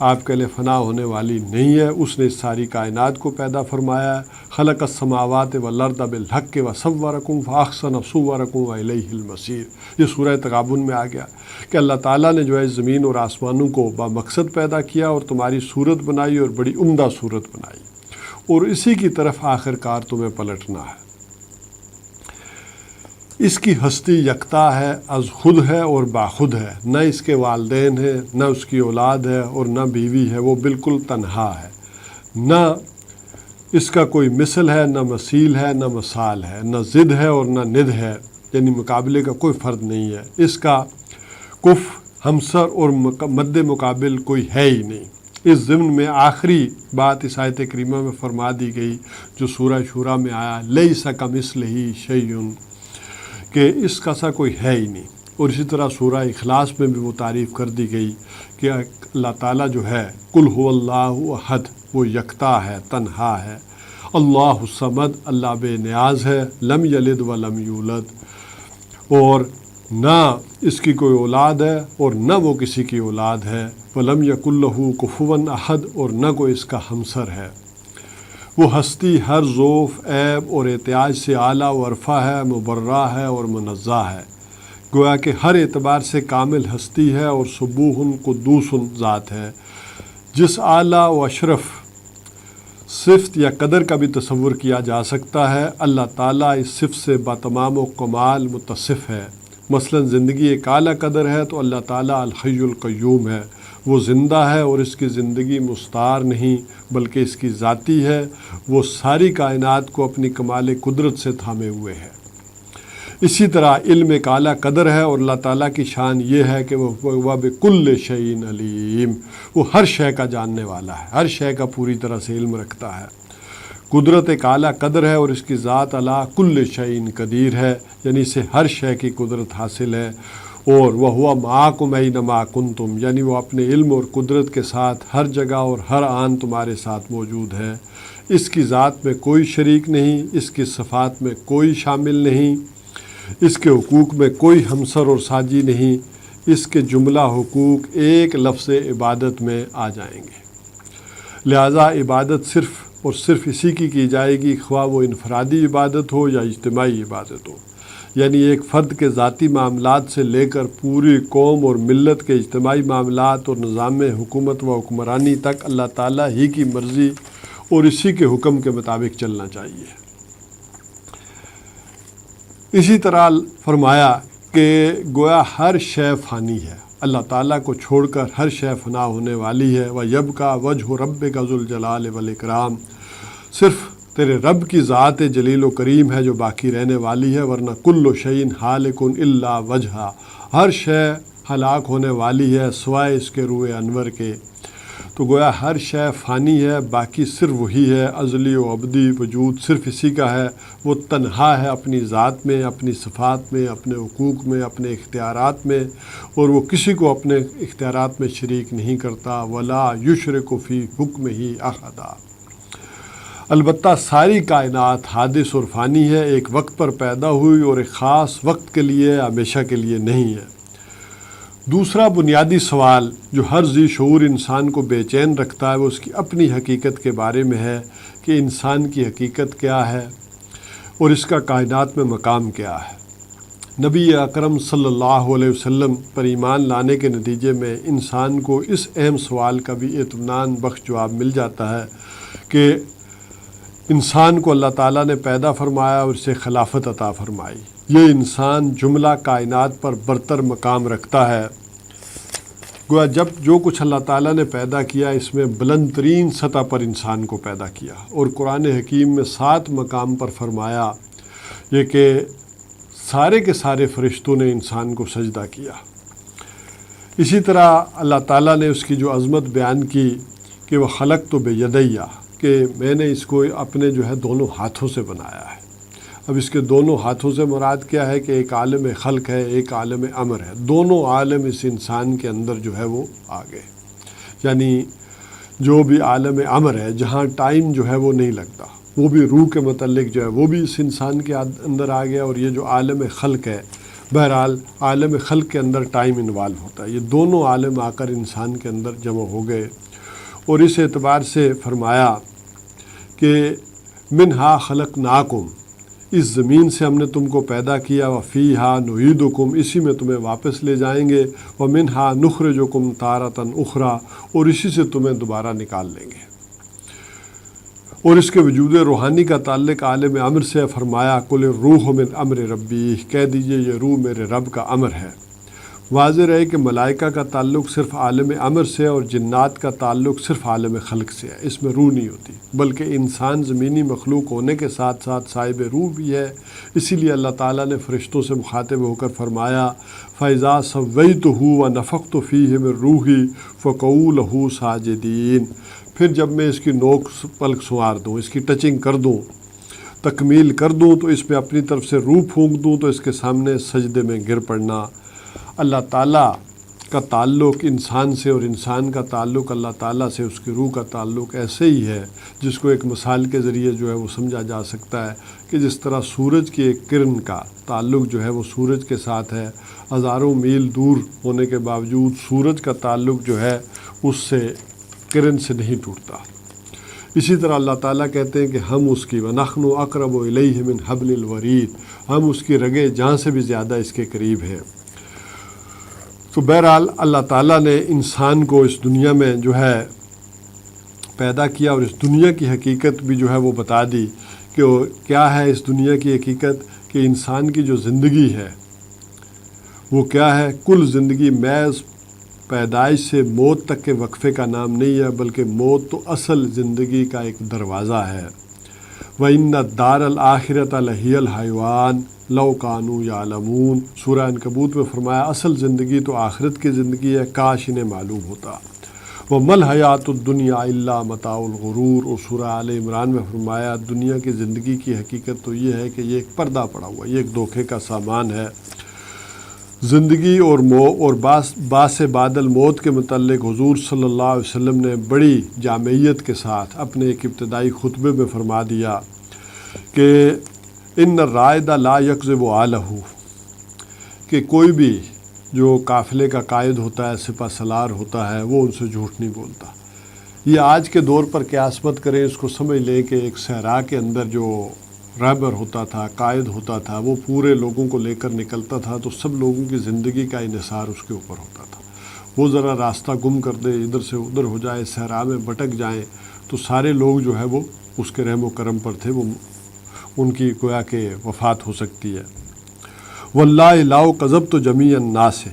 آپ کے لیے فنا ہونے والی نہیں ہے، اس نے اس ساری کائنات کو پیدا فرمایا ہے۔ خلق السماوات والارض بالحق وصورکم فاحسن صورکم والیہ المصیر۔ یہ سورہ تغابن میں آ گیا کہ اللہ تعالیٰ نے جو ہے زمین اور آسمانوں کو بمقصد پیدا کیا اور تمہاری صورت بنائی اور بڑی عمدہ صورت بنائی، اور اسی کی طرف آخر کار تمہیں پلٹنا ہے۔ اس کی ہستی یکتا ہے، از خود ہے اور باخود ہے، نہ اس کے والدین ہیں، نہ اس کی اولاد ہے اور نہ بیوی ہے، وہ بالکل تنہا ہے، نہ اس کا کوئی مثل ہے، نہ مثیل ہے، نہ مثال ہے، نہ ضد ہے اور نہ ند ہے، یعنی مقابلے کا کوئی فرد نہیں ہے۔ اس کا کف، ہمسر اور مد مقابل کوئی ہے ہی نہیں۔ اس ضمن میں آخری بات اس آیت کریمہ میں فرما دی گئی جو سورہ شورى میں آیا، لیس کمثلہ شیء، کہ اس کا سا کوئی ہے ہی نہیں۔ اور اسی طرح سورہ اخلاص میں بھی وہ تعریف کر دی گئی کہ اللہ تعالیٰ جو ہے قل هو اللہ احد، وہ یکتا ہے، تنہا ہے، اللہ الصمد، اللہ بے نیاز ہے، لم یلد ولم یولد، اور نہ اس کی کوئی اولاد ہے اور نہ وہ کسی کی اولاد ہے، ولم یکن لہ کفوا احد، اور نہ کوئی اس کا ہمسر ہے۔ وہ ہستی ہر ذوف، عیب اور احتیاج سے اعلیٰ و عرفہ ہے، مبرہ ہے اور منزہ ہے، گویا کہ ہر اعتبار سے کامل ہستی ہے اور سبوح قدوس ذات ہے۔ جس اعلیٰ و اشرف صفت یا قدر کا بھی تصور کیا جا سکتا ہے، اللہ تعالیٰ اس صفت سے بتمام و کمال متصف ہے۔ مثلا زندگی ایک اعلیٰ قدر ہے تو اللہ تعالیٰ الحی القیوم ہے، وہ زندہ ہے اور اس کی زندگی مستعار نہیں بلکہ اس کی ذاتی ہے، وہ ساری کائنات کو اپنی کمال قدرت سے تھامے ہوئے ہے۔ اسی طرح علم ایک اعلیٰ قدر ہے اور اللہ تعالیٰ کی شان یہ ہے کہ وہ بکل شیء علیم، وہ ہر شے کا جاننے والا ہے، ہر شے کا پوری طرح سے علم رکھتا ہے۔ قدرت ایک اعلیٰ قدر ہے اور اس کی ذات علی کل شیء قدیر ہے، یعنی اسے ہر شے کی قدرت حاصل ہے۔ اور وَهُوَ مَعَكُمْ أَيْنَمَا كُنْتُمْ، یعنی وہ اپنے علم اور قدرت کے ساتھ ہر جگہ اور ہر آن تمہارے ساتھ موجود ہے۔ اس کی ذات میں کوئی شریک نہیں، اس کی صفات میں کوئی شامل نہیں، اس کے حقوق میں کوئی ہمسر اور ساجی نہیں، اس کے جملہ حقوق ایک لفظ عبادت میں آ جائیں گے۔ لہٰذا عبادت صرف اور صرف اسی کی جائے گی، خواہ وہ انفرادی عبادت ہو یا اجتماعی عبادت ہو، یعنی ایک فرد کے ذاتی معاملات سے لے کر پوری قوم اور ملت کے اجتماعی معاملات اور نظام حکومت و حکمرانی تک اللہ تعالیٰ ہی کی مرضی اور اسی کے حکم کے مطابق چلنا چاہیے۔ اسی طرح فرمایا کہ گویا ہر شے فانی ہے، اللہ تعالیٰ کو چھوڑ کر ہر شے فنا ہونے والی ہے۔ وَيَبْقَى وَجْهُ رَبِّكَ ذُو الْجَلَالِ وَالْإِكْرَامِ، صرف تیرے رب کی ذات جلیل و کریم ہے جو باقی رہنے والی ہے، ورنہ کل شیء ہالک الا وجہہ، ہر شے ہلاک ہونے والی ہے سوائے اس کے روح انور کے۔ تو گویا ہر شے فانی ہے، باقی صرف وہی ہے، ازلی و ابدی وجود صرف اسی کا ہے۔ وہ تنہا ہے اپنی ذات میں، اپنی صفات میں، اپنے حقوق میں، اپنے اختیارات میں، اور وہ کسی کو اپنے اختیارات میں شریک نہیں کرتا۔ ولا یشرک فی حکمہ احدا، البتہ ساری کائنات حادث اور فانی ہے، ایک وقت پر پیدا ہوئی اور ایک خاص وقت کے لیے ہمیشہ کے لیے نہیں ہے۔ دوسرا بنیادی سوال جو ہر ذی شعور انسان کو بے چین رکھتا ہے وہ اس کی اپنی حقیقت کے بارے میں ہے کہ انسان کی حقیقت کیا ہے اور اس کا کائنات میں مقام کیا ہے۔ نبی اکرم صلی اللہ علیہ وسلم پر ایمان لانے کے نتیجے میں انسان کو اس اہم سوال کا بھی اطمینان بخش جواب مل جاتا ہے کہ انسان کو اللہ تعالیٰ نے پیدا فرمایا اور اسے خلافت عطا فرمائی۔ یہ انسان جملہ کائنات پر برتر مقام رکھتا ہے۔ گویا جب جو کچھ اللہ تعالیٰ نے پیدا کیا اس میں بلند ترین سطح پر انسان کو پیدا کیا، اور قرآن حکیم میں 7 مقام پر فرمایا یہ کہ سارے کے سارے فرشتوں نے انسان کو سجدہ کیا۔ اسی طرح اللہ تعالیٰ نے اس کی جو عظمت بیان کی کہ وہ خلق تو بے یدیہ، کہ میں نے اس کو اپنے جو ہے دونوں ہاتھوں سے بنایا ہے۔ اب اس کے دونوں ہاتھوں سے مراد کیا ہے کہ ایک عالم خلق ہے، ایک عالم امر ہے، دونوں عالم اس انسان کے اندر جو ہے وہ آ گئے۔ یعنی جو بھی عالم امر ہے، جہاں ٹائم جو ہے وہ نہیں لگتا، وہ بھی روح کے متعلق جو ہے وہ بھی اس انسان کے اندر آ گیا، اور یہ جو عالم خلق ہے، بہرحال عالم خلق کے اندر ٹائم انوالو ہوتا ہے، یہ دونوں عالم آ کر انسان کے اندر جمع ہو گئے۔ اور اس اعتبار سے فرمایا کہ منہا خلقناکم، اس زمین سے ہم نے تم کو پیدا کیا، وفیہا نعیدکم، اسی میں تمہیں واپس لے جائیں گے، ومنہا نخرجکم تارۃ اخری، اور اسی سے تمہیں دوبارہ نکال لیں گے۔ اور اس کے وجود روحانی کا تعلق عالم امر سے فرمایا قل الروح من امر ربی، کہہ دیجئے یہ روح میرے رب کا امر ہے۔ واضح رہے کہ ملائکہ کا تعلق صرف عالم امر سے اور جنات کا تعلق صرف عالم خلق سے ہے، اس میں روح نہیں ہوتی، بلکہ انسان زمینی مخلوق ہونے کے ساتھ ساتھ صاحب روح بھی ہے۔ اسی لیے اللہ تعالیٰ نے فرشتوں سے مخاطب ہو کر فرمایا فَإِذَا سَوَّيْتُهُ وَنَفَخْتُ فِيهِ مِن رُوحِي فَقَعُوا لَهُ سَاجِدِينَ، پھر جب میں اس کی نوک پلک سنوار دوں، اس کی ٹچنگ کر دوں، تکمیل کر دوں، تو اس میں اپنی طرف سے روح پھونک دوں، تو اس کے سامنے سجدے میں گر پڑنا۔ اللہ تعالیٰ کا تعلق انسان سے اور انسان کا تعلق اللہ تعالیٰ سے، اس کی روح کا تعلق ایسے ہی ہے جس کو ایک مثال کے ذریعے جو ہے وہ سمجھا جا سکتا ہے کہ جس طرح سورج کی ایک کرن کا تعلق جو ہے وہ سورج کے ساتھ ہے، ہزاروں میل دور ہونے کے باوجود سورج کا تعلق جو ہے اس سے کرن سے نہیں ٹوٹتا۔ اسی طرح اللہ تعالیٰ کہتے ہیں کہ ہم اس کی وَنَحْنُ أَقْرَبُ إِلَيْهِ مِنْ حَبْلِ الْوَرِيدِ، ہم اس کی رگے جاں سے بھی زیادہ اس کے قریب ہیں۔ تو بہرحال اللہ تعالیٰ نے انسان کو اس دنیا میں جو ہے پیدا کیا، اور اس دنیا کی حقیقت بھی جو ہے وہ بتا دی کہ وہ کیا ہے اس دنیا کی حقیقت، کہ انسان کی جو زندگی ہے وہ کیا ہے۔ کل زندگی محض پیدائش سے موت تک کے وقفے کا نام نہیں ہے، بلکہ موت تو اصل زندگی کا ایک دروازہ ہے۔ وَإِنَّ الدَّارَ الْآخِرَةَ لَهِيَ الْحَيَوَانُ لَوْ كَانُوا يَعْلَمُونَ، سورہ عنکبوت میں فرمایا اصل زندگی تو آخرت کی زندگی ہے، کاش انہیں معلوم ہوتا۔ وَمَا الْحَيَاةُ الدُّنْيَا إِلَّا مَتَاعُ الْغُرُورِ، اور سورہ آل عمران میں فرمایا دنیا کی زندگی کی حقیقت تو یہ ہے کہ یہ ایک پردہ پڑا ہوا ہے، یہ ایک دھوکے کا سامان ہے۔ زندگی اور باس بعد الموت کے متعلق حضور صلی اللہ علیہ وسلم نے بڑی جامعیت کے ساتھ اپنے ایک ابتدائی خطبے میں فرما دیا کہ ان الرائد لا یکذب آلہ، کہ کوئی بھی جو قافلے کا قائد ہوتا ہے، سپہ سالار ہوتا ہے، وہ ان سے جھوٹ نہیں بولتا۔ یہ آج کے دور پر قیاس مت کریں، اس کو سمجھ لیں کہ ایک صحرا کے اندر جو رہبر ہوتا تھا، قائد ہوتا تھا، وہ پورے لوگوں کو لے کر نکلتا تھا، تو سب لوگوں کی زندگی کا انحصار اس کے اوپر ہوتا تھا۔ وہ ذرا راستہ گم کر دے، ادھر سے ادھر ہو جائے، صحرا میں بھٹک جائیں، تو سارے لوگ جو ہے وہ اس کے رحم و کرم پر تھے، وہ ان کی گویا کہ وفات ہو سکتی ہے۔ واللہ لاؤ کذبت جمیع الناس،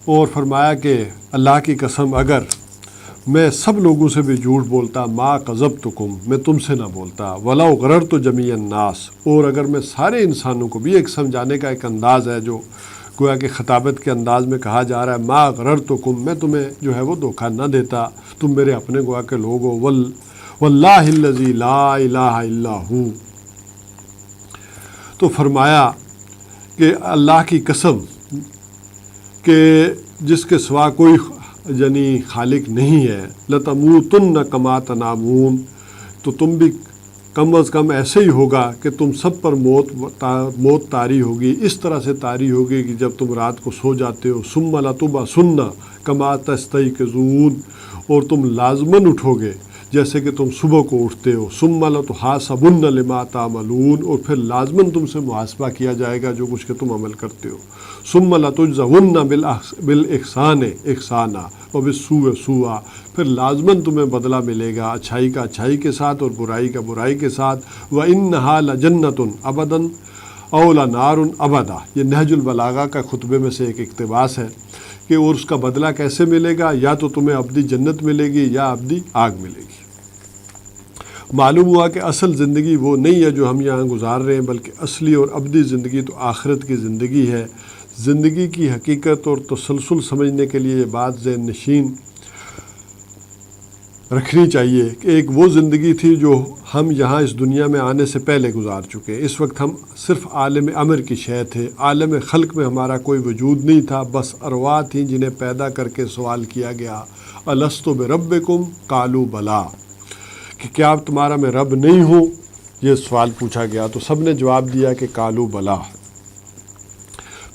اور فرمایا کہ اللہ کی قسم اگر میں سب لوگوں سے بھی جھوٹ بولتا، ما کذبتکم، میں تم سے نہ بولتا، ولو غررت جمیع الناس، اور اگر میں سارے انسانوں کو بھی، ایک سمجھانے کا ایک انداز ہے جو گویا کہ خطابت کے انداز میں کہا جا رہا ہے، ما غررتکم، میں تمہیں جو ہے وہ دھوکہ نہ دیتا، تم میرے اپنے گویا کے لوگ ہو، واللہ الذی لا الہ الا ہو۔ تو فرمایا کہ اللہ کی قسم کہ جس کے سوا کوئی یعنی خالق نہیں ہے، لَتَمُوتُنَّ كَمَا تَنَامُونَ، تو تم بھی کم از کم ایسے ہی ہوگا کہ تم سب پر موت طاری ہوگی، اس طرح سے طاری ہوگی کہ جب تم رات کو سو جاتے ہو، ثُمَّ لَتُبْعَثُنَّ كَمَا تَسْتَيْقِظُونَ، اور تم لازماً اٹھو گے جیسے کہ تم صبح کو اٹھتے ہو، ثُمَّ لَتُحَاسَبُنَّ لِمَا تَعْمَلُونَ، اور پھر لازماً تم سے محاسبہ کیا جائے گا جو کچھ کہ تم عمل کرتے ہو، ثُمَّ لَتُجْزَوُنَّ بِالْإِحْسَانِ إِحْسَانًا وَبِالسُّوءِ سُوءًا، پھر لازماً تمہیں بدلہ ملے گا اچھائی کا اچھائی کے ساتھ اور برائی کا برائی کے ساتھ۔ وَإِنَّهَا لَجَنَّةٌ أَبَدًا أَوْ لَنَارٌ أَبَدًا، یہ نہج البلاغہ کا خطبے میں سے ایک اقتباس ہے کہ اور اس کا بدلہ کیسے ملے گا، یا تو تمہیں ابدی جنت ملے گی یا ابدی آگ ملے گی۔ معلوم ہوا کہ اصل زندگی وہ نہیں ہے جو ہم یہاں گزار رہے ہیں، بلکہ اصلی اور ابدی زندگی تو آخرت کی زندگی ہے۔ زندگی کی حقیقت اور تسلسل سمجھنے کے لیے یہ بات ذہن نشین رکھنی چاہیے کہ ایک وہ زندگی تھی جو ہم یہاں اس دنیا میں آنے سے پہلے گزار چکے ہیں۔ اس وقت ہم صرف عالم امر کی شے تھے، عالم خلق میں ہمارا کوئی وجود نہیں تھا، بس ارواح تھیں جنہیں پیدا کر کے سوال کیا گیا، الستو بربکم قالوا بلا، کہ کیا اب تمہارا میں رب نہیں ہوں؟ یہ سوال پوچھا گیا تو سب نے جواب دیا کہ قالوا بلا۔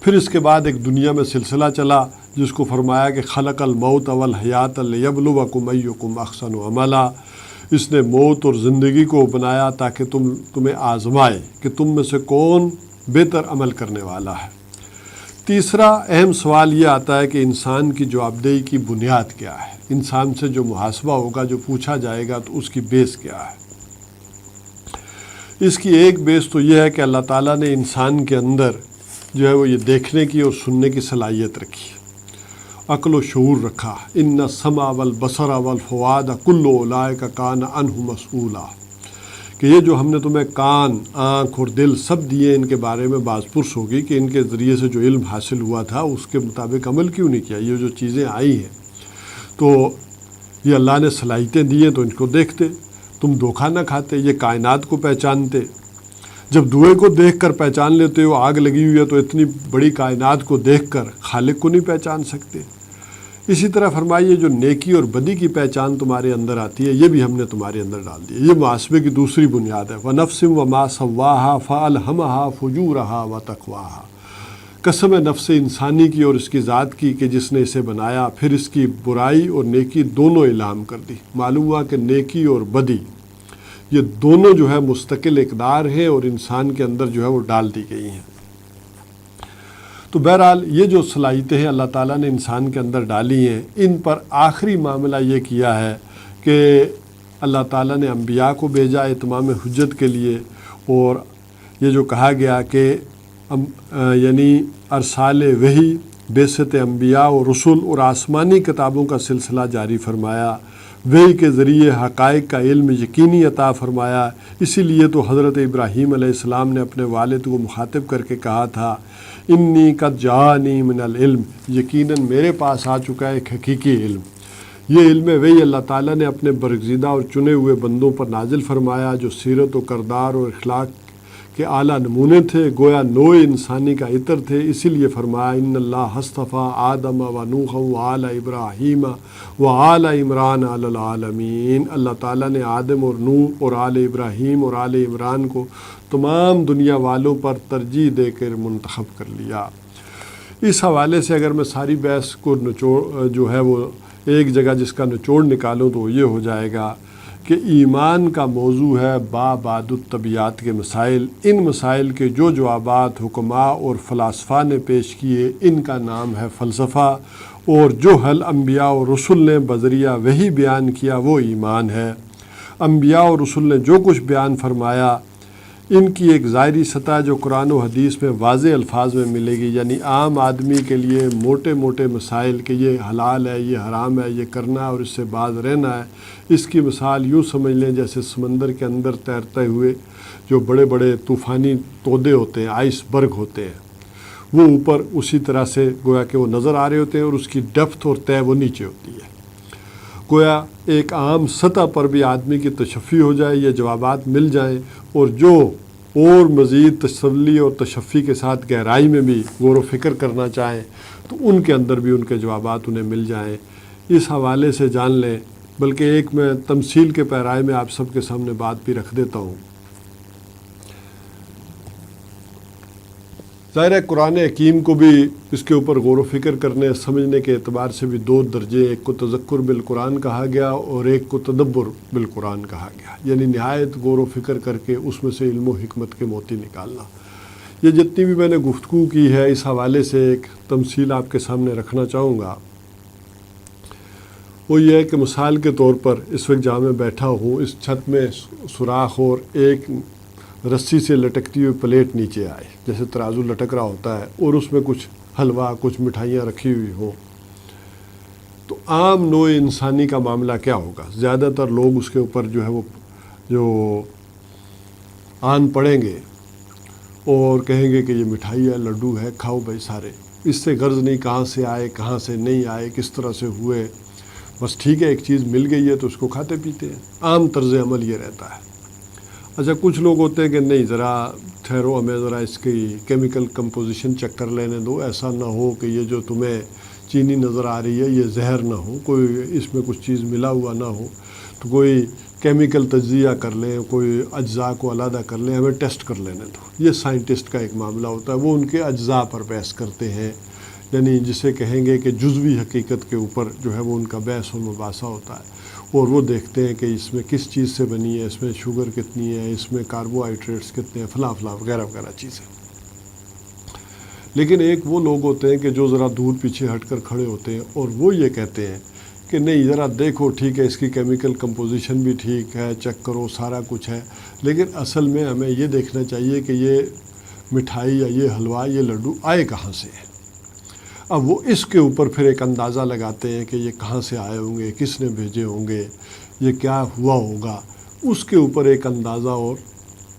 پھر اس کے بعد ایک دنیا میں سلسلہ چلا جس کو فرمایا کہ خلق الموت والحیات لیبلوکم ایکم احسن عملا، اس نے موت اور زندگی کو بنایا تاکہ تمہیں آزمائے کہ تم میں سے کون بہتر عمل کرنے والا ہے۔ تیسرا اہم سوال یہ آتا ہے کہ انسان کی جوابدہی کی بنیاد کیا ہے، انسان سے جو محاسبہ ہوگا، جو پوچھا جائے گا تو اس کی بیس کیا ہے۔ اس کی ایک بیس تو یہ ہے کہ اللہ تعالیٰ نے انسان کے اندر جو ہے وہ یہ دیکھنے کی اور سننے کی صلاحیت رکھی، عقل و شعور رکھا، ان السمع والبصر والفؤاد کل اولئک کان عنہ مسئولا، کہ یہ جو ہم نے تمہیں کان، آنکھ اور دل سب دیے، ان کے بارے میں باز پرس ہوگی کہ ان کے ذریعے سے جو علم حاصل ہوا تھا اس کے مطابق عمل کیوں نہیں کیا۔ یہ جو چیزیں آئی ہیں تو یہ اللہ نے صلاحیتیں دی ہیں تو ان کو دیکھتے، تم دھوکہ نہ کھاتے، یہ کائنات کو پہچانتے۔ جب دھوئے کو دیکھ کر پہچان لیتے ہو آگ لگی ہوئی ہے تو اتنی بڑی کائنات کو دیکھ کر خالق کو نہیں پہچان سکتے۔ اسی طرح فرمائیے جو نیکی اور بدی کی پہچان تمہارے اندر آتی ہے یہ بھی ہم نے تمہارے اندر ڈال دی ہے۔ یہ محاسبے کی دوسری بنیاد ہے، وَنَفْسٍ وَمَا سَوَّاهَا فَأَلْهَمَهَا فُجُورَهَا وَتَقْوَاهَا، قسم ہے نفس انسانی کی اور اس کی ذات کی کہ جس نے اسے بنایا، پھر اس کی برائی اور نیکی دونوں الہام کر دی۔ معلوم ہوا کہ نیکی اور بدی یہ دونوں جو ہے مستقل اقدار ہیں اور انسان کے اندر جو ہے وہ ڈال دی گئی ہیں۔ تو بہرحال یہ جو صلاحیتیں ہیں اللہ تعالیٰ نے انسان کے اندر ڈالی ہیں، ان پر آخری معاملہ یہ کیا ہے کہ اللہ تعالیٰ نے انبیاء کو بھیجا اتمام حجت کے لیے، اور یہ جو کہا گیا کہ یعنی ارسال وحی، بعثت انبیاء و رسول اور آسمانی کتابوں کا سلسلہ جاری فرمایا، وحی کے ذریعے حقائق کا علم یقینی عطا فرمایا۔ اسی لیے تو حضرت ابراہیم علیہ السلام نے اپنے والد کو مخاطب کر کے کہا تھا، انی قد جانی من العلم، یقیناً میرے پاس آ چکا ہے ایک حقیقی علم۔ یہ علم وہی اللہ تعالیٰ نے اپنے برگزیدہ اور چنے ہوئے بندوں پر نازل فرمایا جو سیرت و کردار اور اخلاق کے اعلیٰ نمونے تھے، گویا نوع انسانی کا عطر تھے۔ اسی لیے فرمایا ان اللہ اصطفیٰ آدم و نوح و آل ابراہیم و آل عمران علی العالمین، اللہ تعالیٰ نے آدم اور نوح اور آل ابراہیم اور آل عمران کو تمام دنیا والوں پر ترجیح دے کر منتخب کر لیا۔ اس حوالے سے اگر میں ساری بحث کو جو ہے وہ ایک جگہ جس کا نچوڑ نکالوں تو یہ ہو جائے گا کہ ایمان کا موضوع ہے بعد الطبیعات کے مسائل۔ ان مسائل کے جو جوابات حکماء اور فلاسفہ نے پیش کیے ان کا نام ہے فلسفہ، اور جو حل انبیاء اور رسل نے بذریعہ وحی بیان کیا وہ ایمان ہے۔ انبیاء اور رسل نے جو کچھ بیان فرمایا ان کی ایک ظاہری سطح جو قرآن و حدیث میں واضح الفاظ میں ملے گی، یعنی عام آدمی کے لیے موٹے موٹے مسائل کہ یہ حلال ہے، یہ حرام ہے، یہ کرنا ہے اور اس سے باز رہنا ہے، اس کی مثال یوں سمجھ لیں جیسے سمندر کے اندر تیرتے ہوئے جو بڑے بڑے طوفانی تودے ہوتے ہیں، آئس برگ ہوتے ہیں، وہ اوپر اسی طرح سے گویا کہ وہ نظر آ رہے ہوتے ہیں اور اس کی ڈیپتھ اور طے وہ نیچے ہوتی ہے۔ گویا ایک عام سطح پر بھی آدمی کی تشفی ہو جائے، یہ جوابات مل جائیں، اور جو اور مزید تسلی اور تشفی کے ساتھ گہرائی میں بھی غور و فکر کرنا چاہیں تو ان کے اندر بھی ان کے جوابات انہیں مل جائیں۔ اس حوالے سے جان لیں، بلکہ ایک میں تمثیل کے پیرائے میں آپ سب کے سامنے بات بھی رکھ دیتا ہوں۔ ظاہر ہے قرآن حکیم کو بھی اس کے اوپر غور و فکر کرنے سمجھنے کے اعتبار سے بھی دو درجے، ایک کو تذکر بالقرآن کہا گیا اور ایک کو تدبر بالقرآن کہا گیا، یعنی نہایت غور و فکر کر کے اس میں سے علم و حکمت کے موتی نکالنا۔ یہ جتنی بھی میں نے گفتگو کی ہے اس حوالے سے ایک تمثیل آپ کے سامنے رکھنا چاہوں گا، وہ یہ ہے کہ مثال کے طور پر اس وقت جہاں میں بیٹھا ہوں اس چھت میں سوراخ اور ایک رسی سے لٹکتی ہوئی پلیٹ نیچے آئے، جیسے ترازو لٹک رہا ہوتا ہے، اور اس میں کچھ حلوہ کچھ مٹھائیاں رکھی ہوئی ہوں، تو عام نوع انسانی کا معاملہ کیا ہوگا؟ زیادہ تر لوگ اس کے اوپر جو ہے وہ جو آن پڑیں گے اور کہیں گے کہ یہ مٹھائی ہے، لڈو ہے، کھاؤ بھائی سارے، اس سے غرض نہیں کہاں سے آئے، کہاں سے نہیں آئے، کس طرح سے ہوئے، بس ٹھیک ہے ایک چیز مل گئی ہے تو اس کو کھاتے پیتے ہیں. عام طرز عمل یہ رہتا ہے. اچھا کچھ لوگ ہوتے ہیں کہ نہیں ذرا ٹھہرو، ہمیں ذرا اس کی کیمیکل کمپوزیشن چیک کر لینے دو، ایسا نہ ہو کہ یہ جو تمہیں چینی نظر آ رہی ہے یہ زہر نہ ہو، کوئی اس میں کچھ چیز ملا ہوا نہ ہو، تو کوئی کیمیکل تجزیہ کر لیں، کوئی اجزاء کو علیحدہ کر لیں، ہمیں ٹیسٹ کر لینے دو. یہ سائنٹسٹ کا ایک معاملہ ہوتا ہے، وہ ان کے اجزاء پر بحث کرتے ہیں، یعنی جسے کہیں گے کہ جزوی حقیقت کے اوپر جو ہے وہ ان کا بحث و مباحثہ ہوتا ہے، اور وہ دیکھتے ہیں کہ اس میں کس چیز سے بنی ہے، اس میں شوگر کتنی ہے، اس میں کاربوہائیڈریٹس کتنے ہیں، فلاں فلاں وغیرہ وغیرہ چیزیں. لیکن ایک وہ لوگ ہوتے ہیں کہ جو ذرا دور پیچھے ہٹ کر کھڑے ہوتے ہیں اور وہ یہ کہتے ہیں کہ نہیں ذرا دیکھو ٹھیک ہے اس کی کیمیکل کمپوزیشن بھی ٹھیک ہے، چیک کرو سارا کچھ ہے، لیکن اصل میں ہمیں یہ دیکھنا چاہیے کہ یہ مٹھائی یا یہ حلوہ، یہ لڈو آئے کہاں سے ہے. اب وہ اس کے اوپر پھر ایک اندازہ لگاتے ہیں کہ یہ کہاں سے آئے ہوں گے، کس نے بھیجے ہوں گے، یہ کیا ہوا ہوگا، اس کے اوپر ایک اندازہ اور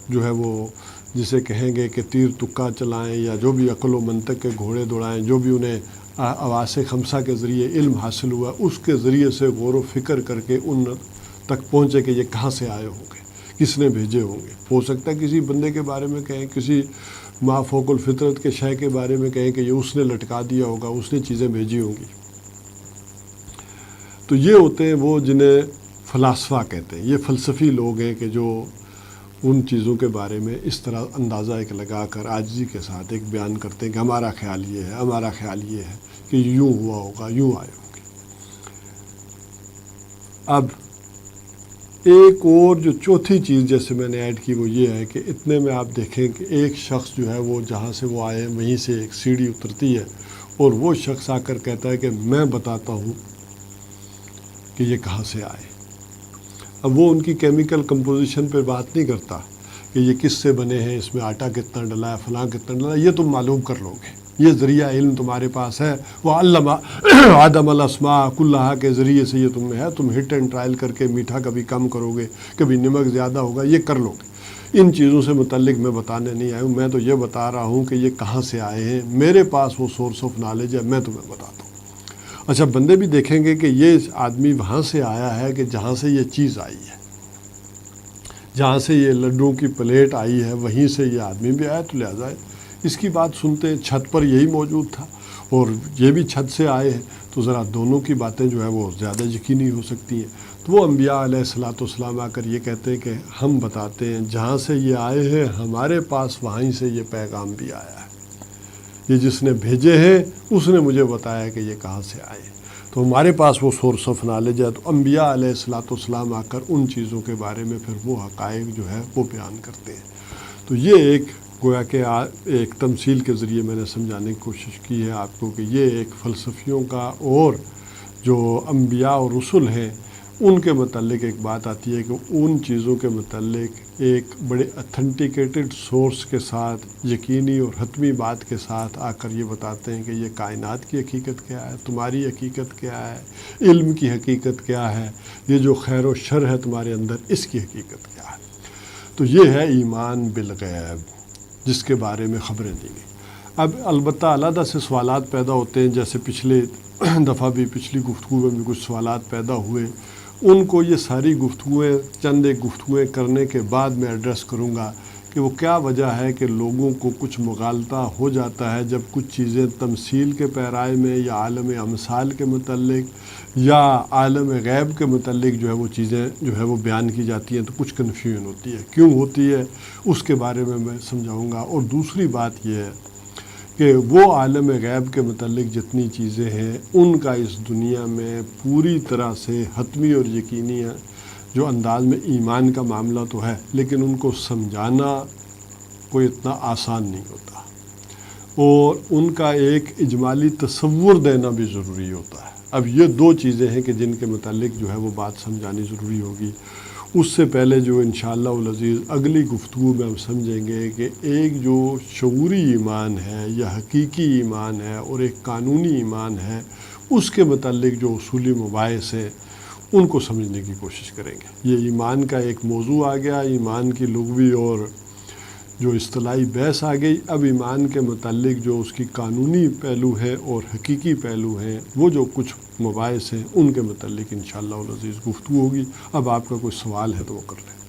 جو ہے وہ جسے کہیں گے کہ تیر تکا چلائیں یا جو بھی عقل و منطق کے گھوڑے دوڑائیں، جو بھی انہیں حواس خمسہ کے ذریعے علم حاصل ہوا اس کے ذریعے سے غور و فکر کر کے ان تک پہنچے کہ یہ کہاں سے آئے ہوں گے، کس نے بھیجے ہوں گے. ہو سکتا ہے کسی بندے کے بارے میں کہیں، کسی ما فوق الفطرت کے شے کے بارے میں کہیں کہ یہ اس نے لٹکا دیا ہوگا، اس نے چیزیں بھیجی ہوں گی. تو یہ ہوتے ہیں وہ جنہیں فلاسفہ کہتے ہیں. یہ فلسفی لوگ ہیں کہ جو ان چیزوں کے بارے میں اس طرح اندازہ ایک لگا کر عاجزی کے ساتھ ایک بیان کرتے ہیں کہ ہمارا خیال یہ ہے، ہمارا خیال یہ ہے کہ یوں ہوا ہوگا، یوں آئے ہوں گے. اب ایک اور جو چوتھی چیز جیسے میں نے ایڈ کی وہ یہ ہے کہ اتنے میں آپ دیکھیں کہ ایک شخص جو ہے وہ جہاں سے وہ آئے وہیں سے ایک سیڑھی اترتی ہے اور وہ شخص آ کر کہتا ہے کہ میں بتاتا ہوں کہ یہ کہاں سے آئے. اب وہ ان کی کیمیکل کمپوزیشن پہ بات نہیں کرتا کہ یہ کس سے بنے ہیں، اس میں آٹا کتنا ڈلا ہے، فلاں کتنا ڈلا ہے، یہ تم معلوم کر لو گے، یہ ذریعہ علم تمہارے پاس ہے. وہ علم آدم الاسماء کلھا کے ذریعے سے یہ تم میں ہے. تم ہٹ اینڈ ٹرائل کر کے میٹھا کبھی کم کرو گے، کبھی نمک زیادہ ہوگا، یہ کر لو گے. ان چیزوں سے متعلق میں بتانے نہیں آیا ہوں، میں تو یہ بتا رہا ہوں کہ یہ کہاں سے آئے ہیں، میرے پاس وہ سورس آف نالج ہے، میں تمہیں بتاتا ہوں. اچھا بندے بھی دیکھیں گے کہ یہ آدمی وہاں سے آیا ہے کہ جہاں سے یہ چیز آئی ہے، جہاں سے یہ لڈو کی پلیٹ آئی ہے وہیں سے یہ آدمی بھی آیا، تو لہٰذا اس کی بات سنتے ہیں. چھت پر یہی موجود تھا اور یہ بھی چھت سے آئے ہیں، تو ذرا دونوں کی باتیں جو ہے وہ زیادہ یقینی ہو سکتی ہیں. تو وہ انبیاء علیہ الصلوۃ والسلام آ کر یہ کہتے ہیں کہ ہم بتاتے ہیں جہاں سے یہ آئے ہیں ہمارے پاس وہیں سے یہ پیغام بھی آیا ہے، یہ جس نے بھیجے ہیں اس نے مجھے بتایا کہ یہ کہاں سے آئے، تو ہمارے پاس وہ سورس آف نالج ہے. تو انبیاء علیہ الصلوۃ والسلام آ کر ان چیزوں کے بارے میں پھر وہ حقائق جو ہے وہ بیان کرتے ہیں. تو یہ ایک گویا کہ ایک تمثیل کے ذریعے میں نے سمجھانے کی کوشش کی ہے آپ کو کہ یہ ایک فلسفیوں کا اور جو انبیاء اور رسل ہیں ان کے متعلق ایک بات آتی ہے کہ ان چیزوں کے متعلق ایک بڑے اتھینٹیکیٹڈ سورس کے ساتھ، یقینی اور حتمی بات کے ساتھ آ کر یہ بتاتے ہیں کہ یہ کائنات کی حقیقت کیا ہے، تمہاری حقیقت کیا ہے، علم کی حقیقت کیا ہے، یہ جو خیر و شر ہے تمہارے اندر اس کی حقیقت کیا ہے. تو یہ ہے ایمان بالغیب جس کے بارے میں خبریں دی گئی. اب البتہ علیحدہ سے سوالات پیدا ہوتے ہیں، جیسے پچھلے دفعہ بھی پچھلی گفتگو میں بھی کچھ سوالات پیدا ہوئے، ان کو یہ ساری گفتگویں چند ایک گفتگویں کرنے کے بعد میں ایڈریس کروں گا کہ وہ کیا وجہ ہے کہ لوگوں کو کچھ مغالطہ ہو جاتا ہے جب کچھ چیزیں تمثیل کے پیرائے میں یا عالم امثال کے متعلق یا عالم غیب کے متعلق جو ہے وہ چیزیں جو ہے وہ بیان کی جاتی ہیں، تو کچھ کنفیوژن ہوتی ہے. کیوں ہوتی ہے اس کے بارے میں سمجھاؤں گا. اور دوسری بات یہ ہے کہ وہ عالم غیب کے متعلق جتنی چیزیں ہیں ان کا اس دنیا میں پوری طرح سے حتمی اور یقینی جو انداز میں ایمان کا معاملہ تو ہے، لیکن ان کو سمجھانا کوئی اتنا آسان نہیں ہوتا، اور ان کا ایک اجمالی تصور دینا بھی ضروری ہوتا ہے. اب یہ دو چیزیں ہیں کہ جن کے متعلق جو ہے وہ بات سمجھانی ضروری ہوگی. اس سے پہلے جو انشاءاللہ العزیز اگلی گفتگو میں ہم سمجھیں گے کہ ایک جو شعوری ایمان ہے یا حقیقی ایمان ہے اور ایک قانونی ایمان ہے، اس کے متعلق جو اصولی مباحث ہیں ان کو سمجھنے کی کوشش کریں گے۔ یہ ایمان کا ایک موضوع آ گیا، ایمان کی لغوی اور جو اصطلاحی بحث آ گئی۔ اب ایمان کے متعلق جو اس کی قانونی پہلو ہے اور حقیقی پہلو ہیں، وہ جو کچھ مباحث ہیں ان کے متعلق انشاءاللہ العزیز گفتگو ہوگی۔ اب آپ کا کوئی سوال ہے تو وہ کر لیں۔